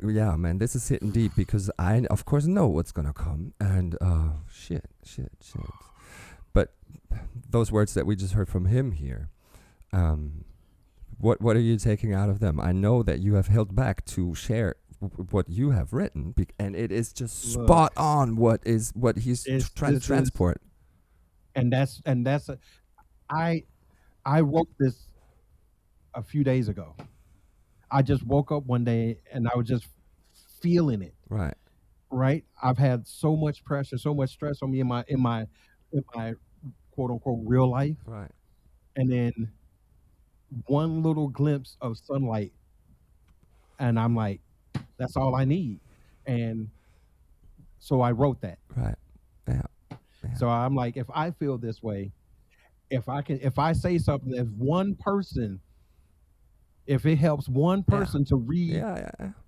B: Yeah, man, this is hitting deep because I, of course, know what's going to come. And, shit. But those words that we just heard from him here, what are you taking out of them? I know that you have held back to share what you have written, and it is just spot on what he's trying to transport.
A: I wrote this a few days ago. I just woke up one day and I was just feeling it. Right. I've had so much pressure, so much stress on me in my quote unquote real life.
B: Right.
A: And then one little glimpse of sunlight, and I'm like, that's all I need. And so I wrote that.
B: Right. Yeah.
A: So I'm like, if I feel this way, if I say something, if it helps one person to read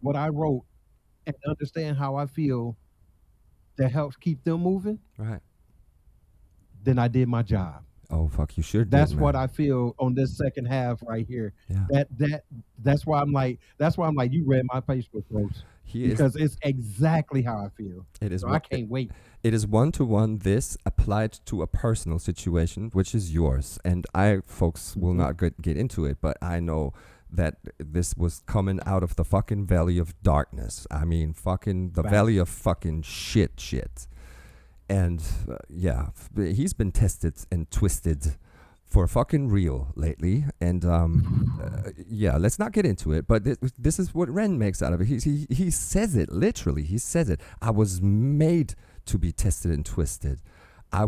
A: what I wrote and understand how I feel, that helps keep them moving,
B: right,
A: then I did my job.
B: Oh fuck, you sure did.
A: That's what I feel on this second half right here.
B: Yeah.
A: That's why I'm like you read my Facebook post. Because it's exactly how I feel.
B: It is.
A: So I can't wait.
B: It is one-to-one. This applied to a personal situation, which is yours, and folks, will not get into it, but I know that this was coming out of the fucking valley of darkness. I mean, fucking the valley of fucking shit. And he's been tested and twisted for fucking real lately. And let's not get into it. But this is what Ren makes out of it. He says it literally. He says it. I was made to be tested and twisted. I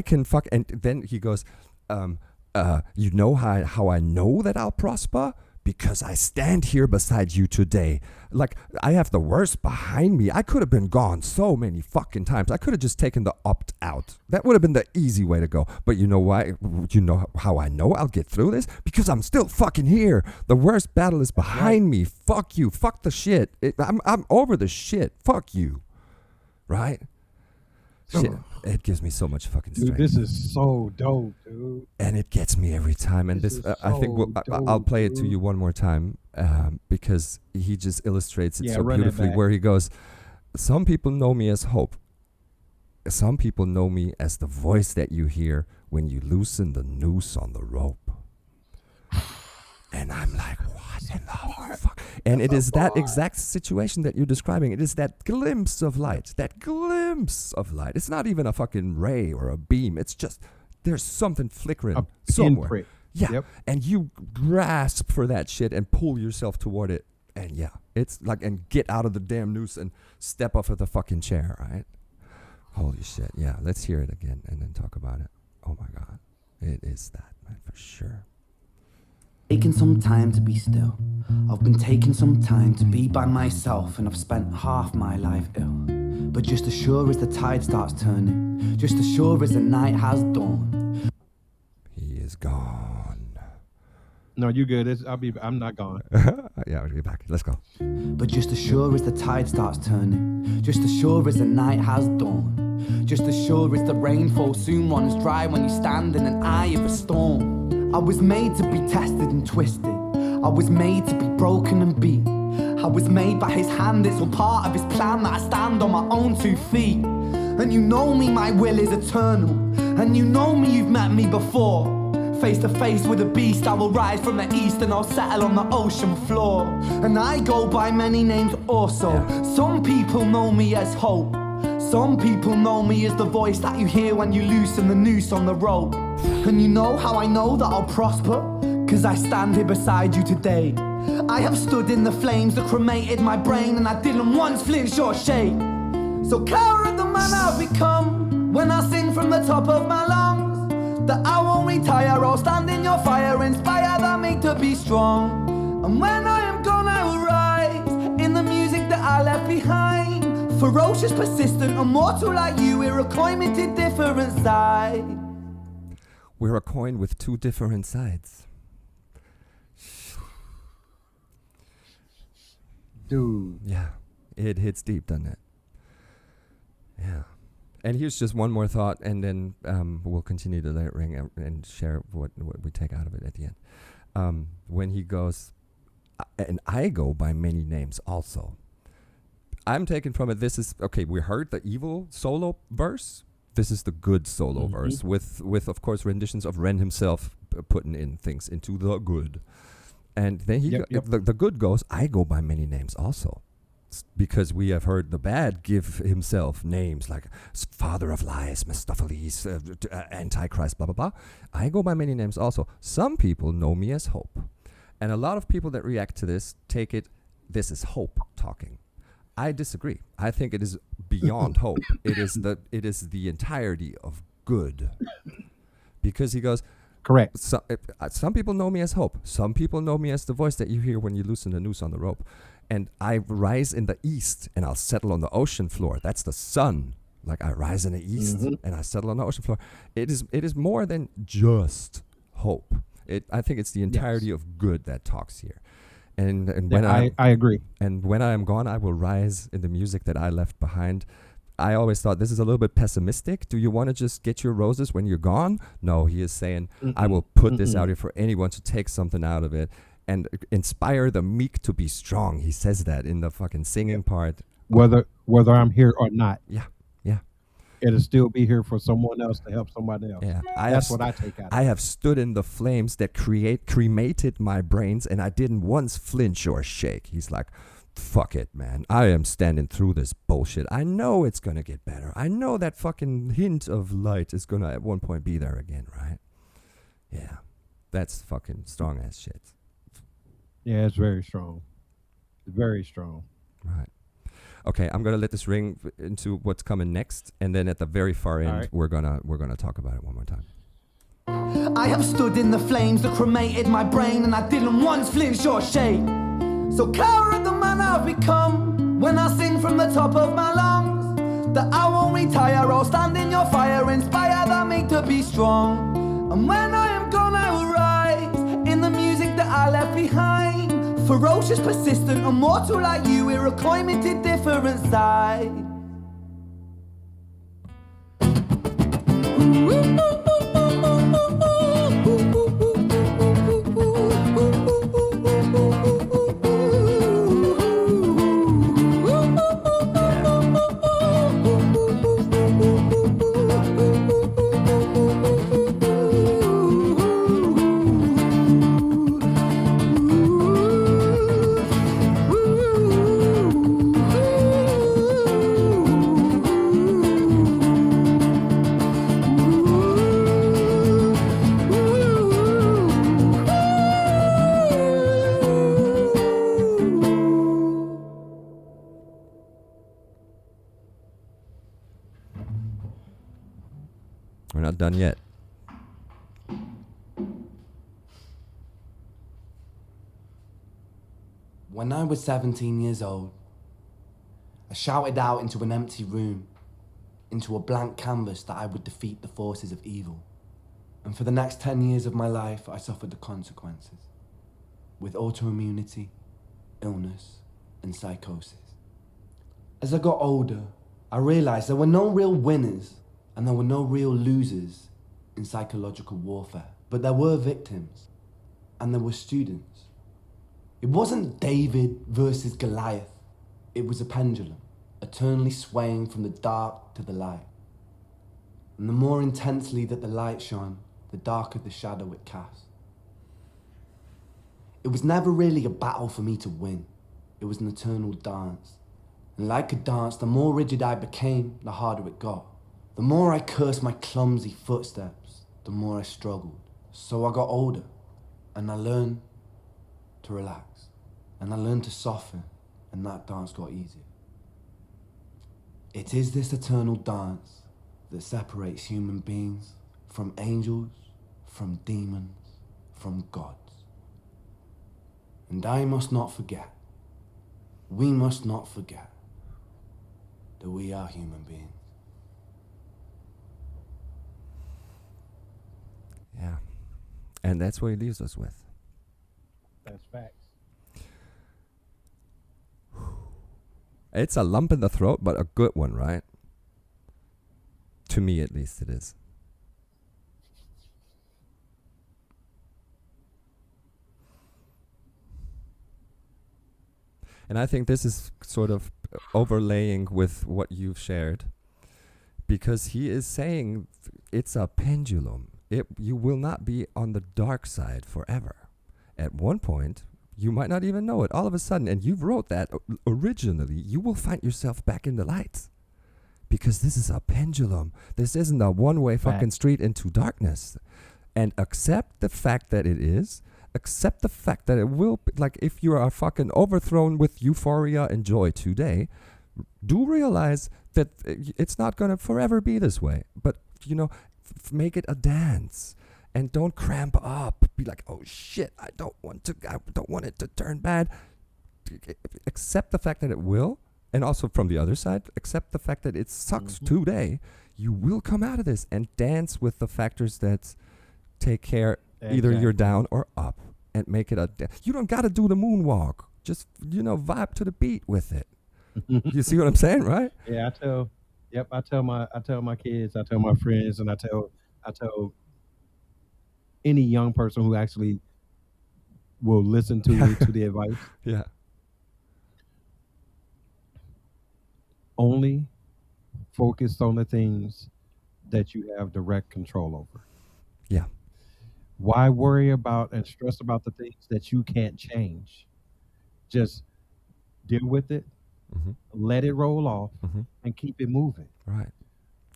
B: can fuck. And then he goes, you know how I know that I'll prosper? Because I stand here beside you today. Like, I have the worst behind me. I could have been gone so many fucking times. I could have just taken the opt-out. That would have been the easy way to go. But you know why? You know how I know I'll get through this? Because I'm still fucking here. The worst battle is behind me. Fuck you. Fuck the shit. I'm over the shit. Fuck you. Right? Shit. It gives me so much fucking strength.
A: Dude, this is so dope, dude.
B: And it gets me every time. And this I think I'll play it to you one more time because he just illustrates it so beautifully, where he goes, some people know me as hope. Some people know me as the voice that you hear when you loosen the noose on the rope. And I'm like, what in the fuck? And it is that exact situation that you're describing. It is that glimpse of light. It's not even a fucking ray or a beam. It's just, there's something flickering somewhere.
A: Pinprick.
B: Yeah.
A: Yep.
B: And you grasp for that shit and pull yourself toward it. And it's like, and get out of the damn noose and step off of the fucking chair, right? Holy shit. Yeah. Let's hear it again and then talk about it. Oh my God. It is that, man, for sure.
D: Taking some time to be still. I've been taking some time to be by myself, and I've spent half my life ill. But just as sure as the tide starts turning, just as sure as the night has dawned,
B: he is gone.
A: No, you good. I'm not gone.
B: Yeah, we'll be back. Let's go.
D: But just as sure as the tide starts turning, just as sure as the night has dawned, just as sure as the rainfall soon runs dry when you stand in an eye of a storm. I was made to be tested and twisted. I was made to be broken and beat. I was made by his hand, it's all part of his plan that I stand on my own 2 feet. And you know me, my will is eternal. And you know me, you've met me before. Face to face with a beast, I will rise from the east and I'll settle on the ocean floor. And I go by many names also. Some people know me as hope. Some people know me as the voice that you hear when you loosen the noose on the rope. And you know how I know that I'll prosper? 'Cause I stand here beside you today. I have stood in the flames that cremated my brain, and I didn't once flinch or shake. So cower at the man I've become when I sing from the top of my lungs. that I won't retire or stand in your fire, inspire that me to be strong. And when I am gone, I will rise in the music that I left behind. Ferocious, persistent, immortal like you, we're a coin with two different sides.
B: We're a coin with two different sides.
A: Dude.
B: Yeah, it hits deep, doesn't it? Yeah. And here's just one more thought, and then we'll continue to let it ring and share what we take out of it at the end. When he goes, and I go by many names also. I'm taking from it, this is, okay, we heard the evil solo verse. This is the good solo verse with, of course, renditions of Ren himself putting in things into the good. And then the good goes, I go by many names also. Because we have heard the bad give himself names like Father of Lies, Mephistopheles, Antichrist, blah, blah, blah. I go by many names also. Some people know me as Hope. And a lot of people that react to this take it, this is Hope talking. I disagree. I think it is beyond hope. It is the entirety of good. Because he goes,
A: Correct.
B: some people know me as Hope. Some people know me as the voice that you hear when you loosen the noose on the rope. And I rise in the east and I'll settle on the ocean floor. That's the sun. Like I rise in the east and I settle on the ocean floor. It is more than just hope. I think it's the entirety of good that talks here. And when
A: I agree.
B: And when I am gone, I will rise in the music that I left behind. I always thought this is a little bit pessimistic. Do you want to just get your roses when you're gone? No, he is saying, I will put this out here for anyone to take something out of it and inspire the meek to be strong. He says that in the fucking singing part.
A: Whether I'm here or not.
B: Yeah.
A: It'll still be here for someone else to help somebody else.
B: Yeah,
A: That's what I take out of it.
B: I have stood in the flames that cremated my brains, and I didn't once flinch or shake. He's like, fuck it, man. I am standing through this bullshit. I know it's going to get better. I know that fucking hint of light is going to at one point be there again, right? Yeah. That's fucking strong ass shit.
A: Yeah, it's very strong. Very strong.
B: Right. Okay, I'm gonna let this ring into what's coming next, and then at the very far end, we're gonna talk about it one more time.
D: I have stood in the flames that cremated my brain, and I didn't once flinch or shake. So coward the man I've become when I sing from the top of my lungs that I won't retire or stand in your fire, inspire that me to be strong. And when I am gone, I will rise in the music that I left behind. Ferocious, persistent, immortal like you, we're a coin with two different sides.
B: We're not done yet.
D: When I was 17 years old, I shouted out into an empty room, into a blank canvas that I would defeat the forces of evil. And for the next 10 years of my life, I suffered the consequences, with autoimmunity, illness, and psychosis. As I got older, I realized there were no real winners and there were no real losers in psychological warfare, but there were victims and there were students. It wasn't David versus Goliath. It was a pendulum, eternally swaying from the dark to the light. And the more intensely that the light shone, the darker the shadow it cast. It was never really a battle for me to win. It was an eternal dance. And like a dance, the more rigid I became, the harder it got. The more I cursed my clumsy footsteps, the more I struggled. So I got older, and I learned to relax, and I learned to soften, and that dance got easier. It is this eternal dance that separates human beings
C: from angels, from demons, from gods. And I must not forget, we must not forget, that we are human beings.
B: Yeah. And that's what he leaves us with.
A: That's facts.
B: It's a lump in the throat, but a good one, right? To me, at least, it is. And I think this is sort of overlaying with what you've shared, because he is saying it's a pendulum. You will not be on the dark side forever. At one point, you might not even know it. All of a sudden, and you wrote that originally, you will find yourself back in the light. Because this is a pendulum. This isn't a one-way fucking street into darkness. And accept the fact that it is. Accept the fact that it will, like, if you are fucking overthrown with euphoria and joy today, do realize that it's not going to forever be this way. But, make it a dance. And don't cramp up. Be like, oh shit, I don't want it to turn bad. Accept the fact that it will. And also from the other side, accept the fact that it sucks today. You will come out of this and dance with the factors that take care. Either you're down or up, and make it you don't got to do the moonwalk. Just, vibe to the beat with it. You see what I'm saying, right?
A: Yeah, I tell my kids, I tell my friends, and I tell any young person who actually will listen to the advice.
B: Yeah.
A: Only focus on the things that you have direct control over.
B: Yeah.
A: Why worry about and stress about the things that you can't change? Just deal with it, let it roll off, and keep it moving.
B: Right.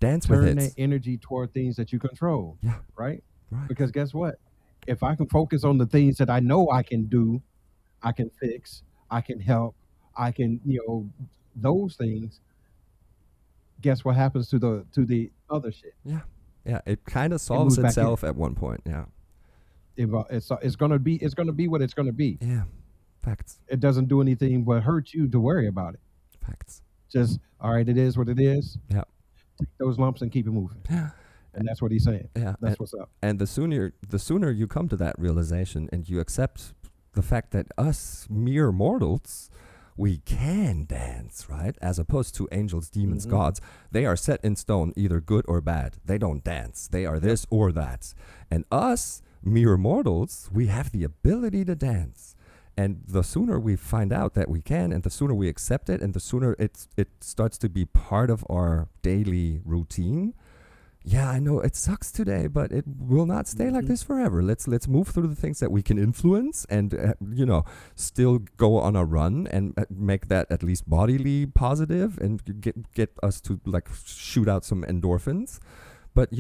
B: Dance with it.
A: Turn that energy toward things that you control.
B: Yeah.
A: Right?
B: Right.
A: Because guess what? If I can focus on the things that I know I can do, I can fix, I can help, I can, those things, guess what happens to the other shit?
B: Yeah. Yeah. It kind of solves itself at one point. Yeah.
A: It's gonna be what it's gonna be.
B: Yeah. Facts.
A: It doesn't do anything but hurt you to worry about it.
B: Facts.
A: Just, all right, it is what it is.
B: Yeah.
A: Take those lumps and keep it moving.
B: Yeah.
A: And that's what he's saying.
B: Yeah.
A: That's what's up.
B: And the sooner you come to that realization and you accept the fact that us mere mortals, we can dance, right? As opposed to angels, demons, gods. They are set in stone, either good or bad. They don't dance. They are this or that. And us mere mortals, we have the ability to dance. And the sooner we find out that we can, and the sooner we accept it, and the sooner it starts to be part of our daily routine. Yeah, I know it sucks today, but it will not stay like this forever. Let's move through the things that we can influence, and still go on a run and make that at least bodily positive, and get us to like shoot out some endorphins. But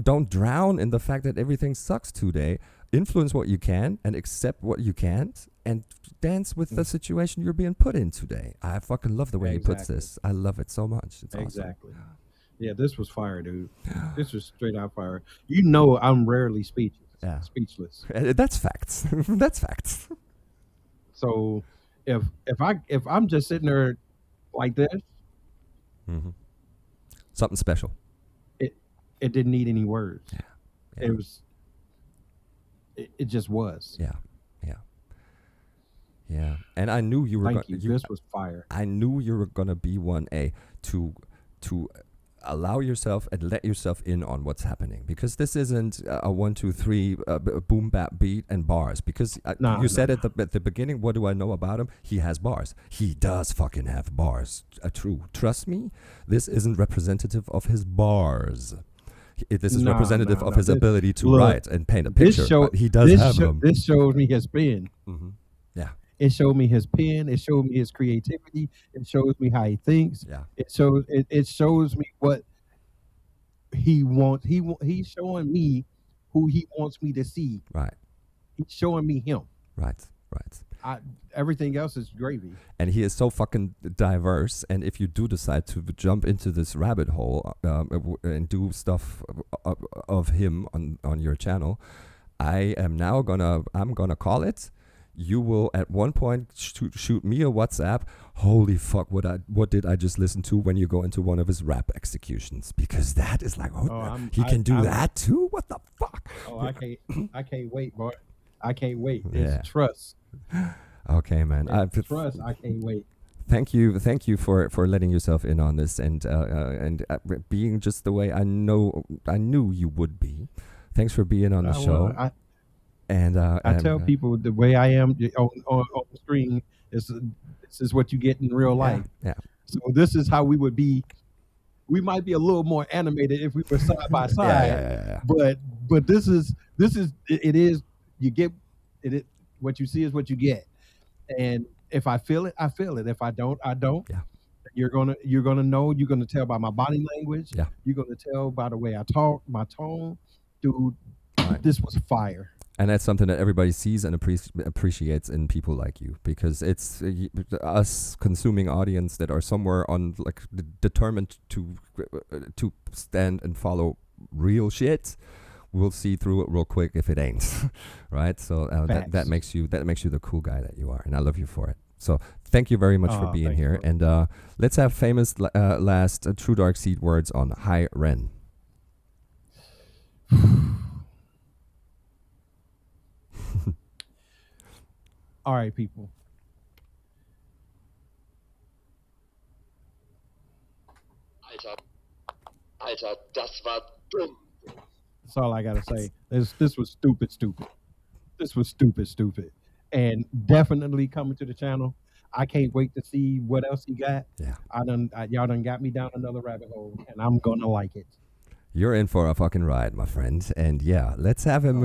B: don't drown in the fact that everything sucks today. Influence what you can and accept what you can't, and dance with the situation you're being put in today. I fucking love the way he puts this. I love it so much. It's
A: exactly.
B: Awesome.
A: Yeah, this was fire, dude. This was straight out fire. I'm rarely speechless.
B: Yeah.
A: Speechless.
B: That's facts. That's facts.
A: So if I'm just sitting there like this,
B: something special.
A: It didn't need any words.
B: Yeah.
A: It just was.
B: Yeah. Yeah. And I knew you were
A: Thank you. This was fire.
B: I knew you were gonna be one to allow yourself and let yourself in on what's happening, because this isn't a 1 2 3 boom bap beat and bars, because you said at the beginning, what do I know about him? He has bars. He does fucking have bars. True. Trust me, this isn't representative of his bars. This is representative of his ability to write and paint a picture. But he does have them.
A: This shows me his pen.
B: Yeah.
A: It showed me his pen. It showed me his creativity. It shows me how he thinks.
B: Yeah.
A: It shows me what he wants. He's showing me who he wants me to see.
B: Right.
A: He's showing me him.
B: Right.
A: everything else is gravy.
B: And he is so fucking diverse. And if you do decide to jump into this rabbit hole and do stuff of him on your channel, I'm gonna call it. You will at one point shoot me a WhatsApp. Holy fuck! What did I just listen to when you go into one of his rap executions? Because that is like, he can do that too. What the fuck?
A: Oh, I can't wait, boy. I can't wait.
B: Yeah.
A: It's trust.
B: Okay, man.
A: Trust. I can't wait.
B: Thank you for letting yourself in on this and being just the way I knew you would be. Thanks for being on the show. I
A: tell people the way I am on the screen is this is what you get in real life.
B: Yeah.
A: So this is how we would be. We might be a little more animated if we were side by side.
B: Yeah.
A: But this is you get it. What you see is what you get. And if I feel it, I feel it. If I don't, I don't.
B: Yeah.
A: You're gonna know. You're gonna tell by my body language.
B: Yeah.
A: You're gonna tell by the way I talk, my tone. Dude, this was fire.
B: And that's something that everybody sees and appreciates in people like you, because it's us consuming audience that are somewhere on like determined to stand and follow real shit. We'll see through it real quick if it ain't, right? So that makes you the cool guy that you are, and I love you for it. So thank you very much for being here, and let's have famous last Truedarkseed words on Hi Ren.
A: All right, people.
F: Alter, das war dumm.
A: That's all I gotta say. This was stupid. This was stupid. And definitely coming to the channel. I can't wait to see what else he got.
B: Yeah.
A: Y'all done got me down another rabbit hole, and I'm gonna like it.
B: You're in for a fucking ride, my friend. And yeah, let's have him.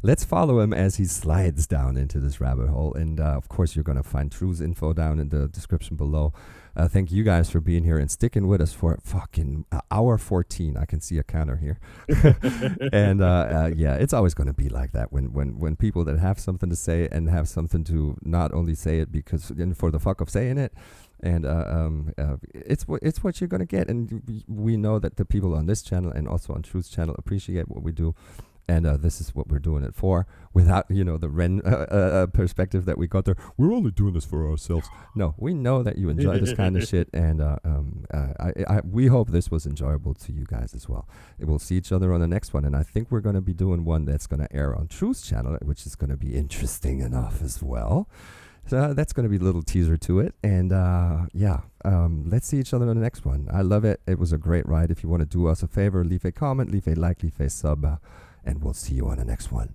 B: Let's follow him as he slides down into this rabbit hole. And of course, you're gonna find True's info down in the description below. Thank you guys for being here and sticking with us for fucking hour 14. I can see a counter here. And yeah, it's always gonna be like that when people that have something to say and have something to not only say it because for the fuck of saying it. And it's what you're gonna get, and we know that the people on this channel and also on True's channel appreciate what we do, and this is what we're doing it for. Without the Ren perspective that we got there, we're only doing this for ourselves. No, we know that you enjoy this kind of shit, and we hope this was enjoyable to you guys as well. We'll see each other on the next one, and I think we're gonna be doing one that's gonna air on True's channel, which is gonna be interesting enough as well. So that's going to be a little teaser to it. And let's see each other on the next one. I love it. It was a great ride. If you want to do us a favor, leave a comment, leave a like, leave a sub, and we'll see you on the next one.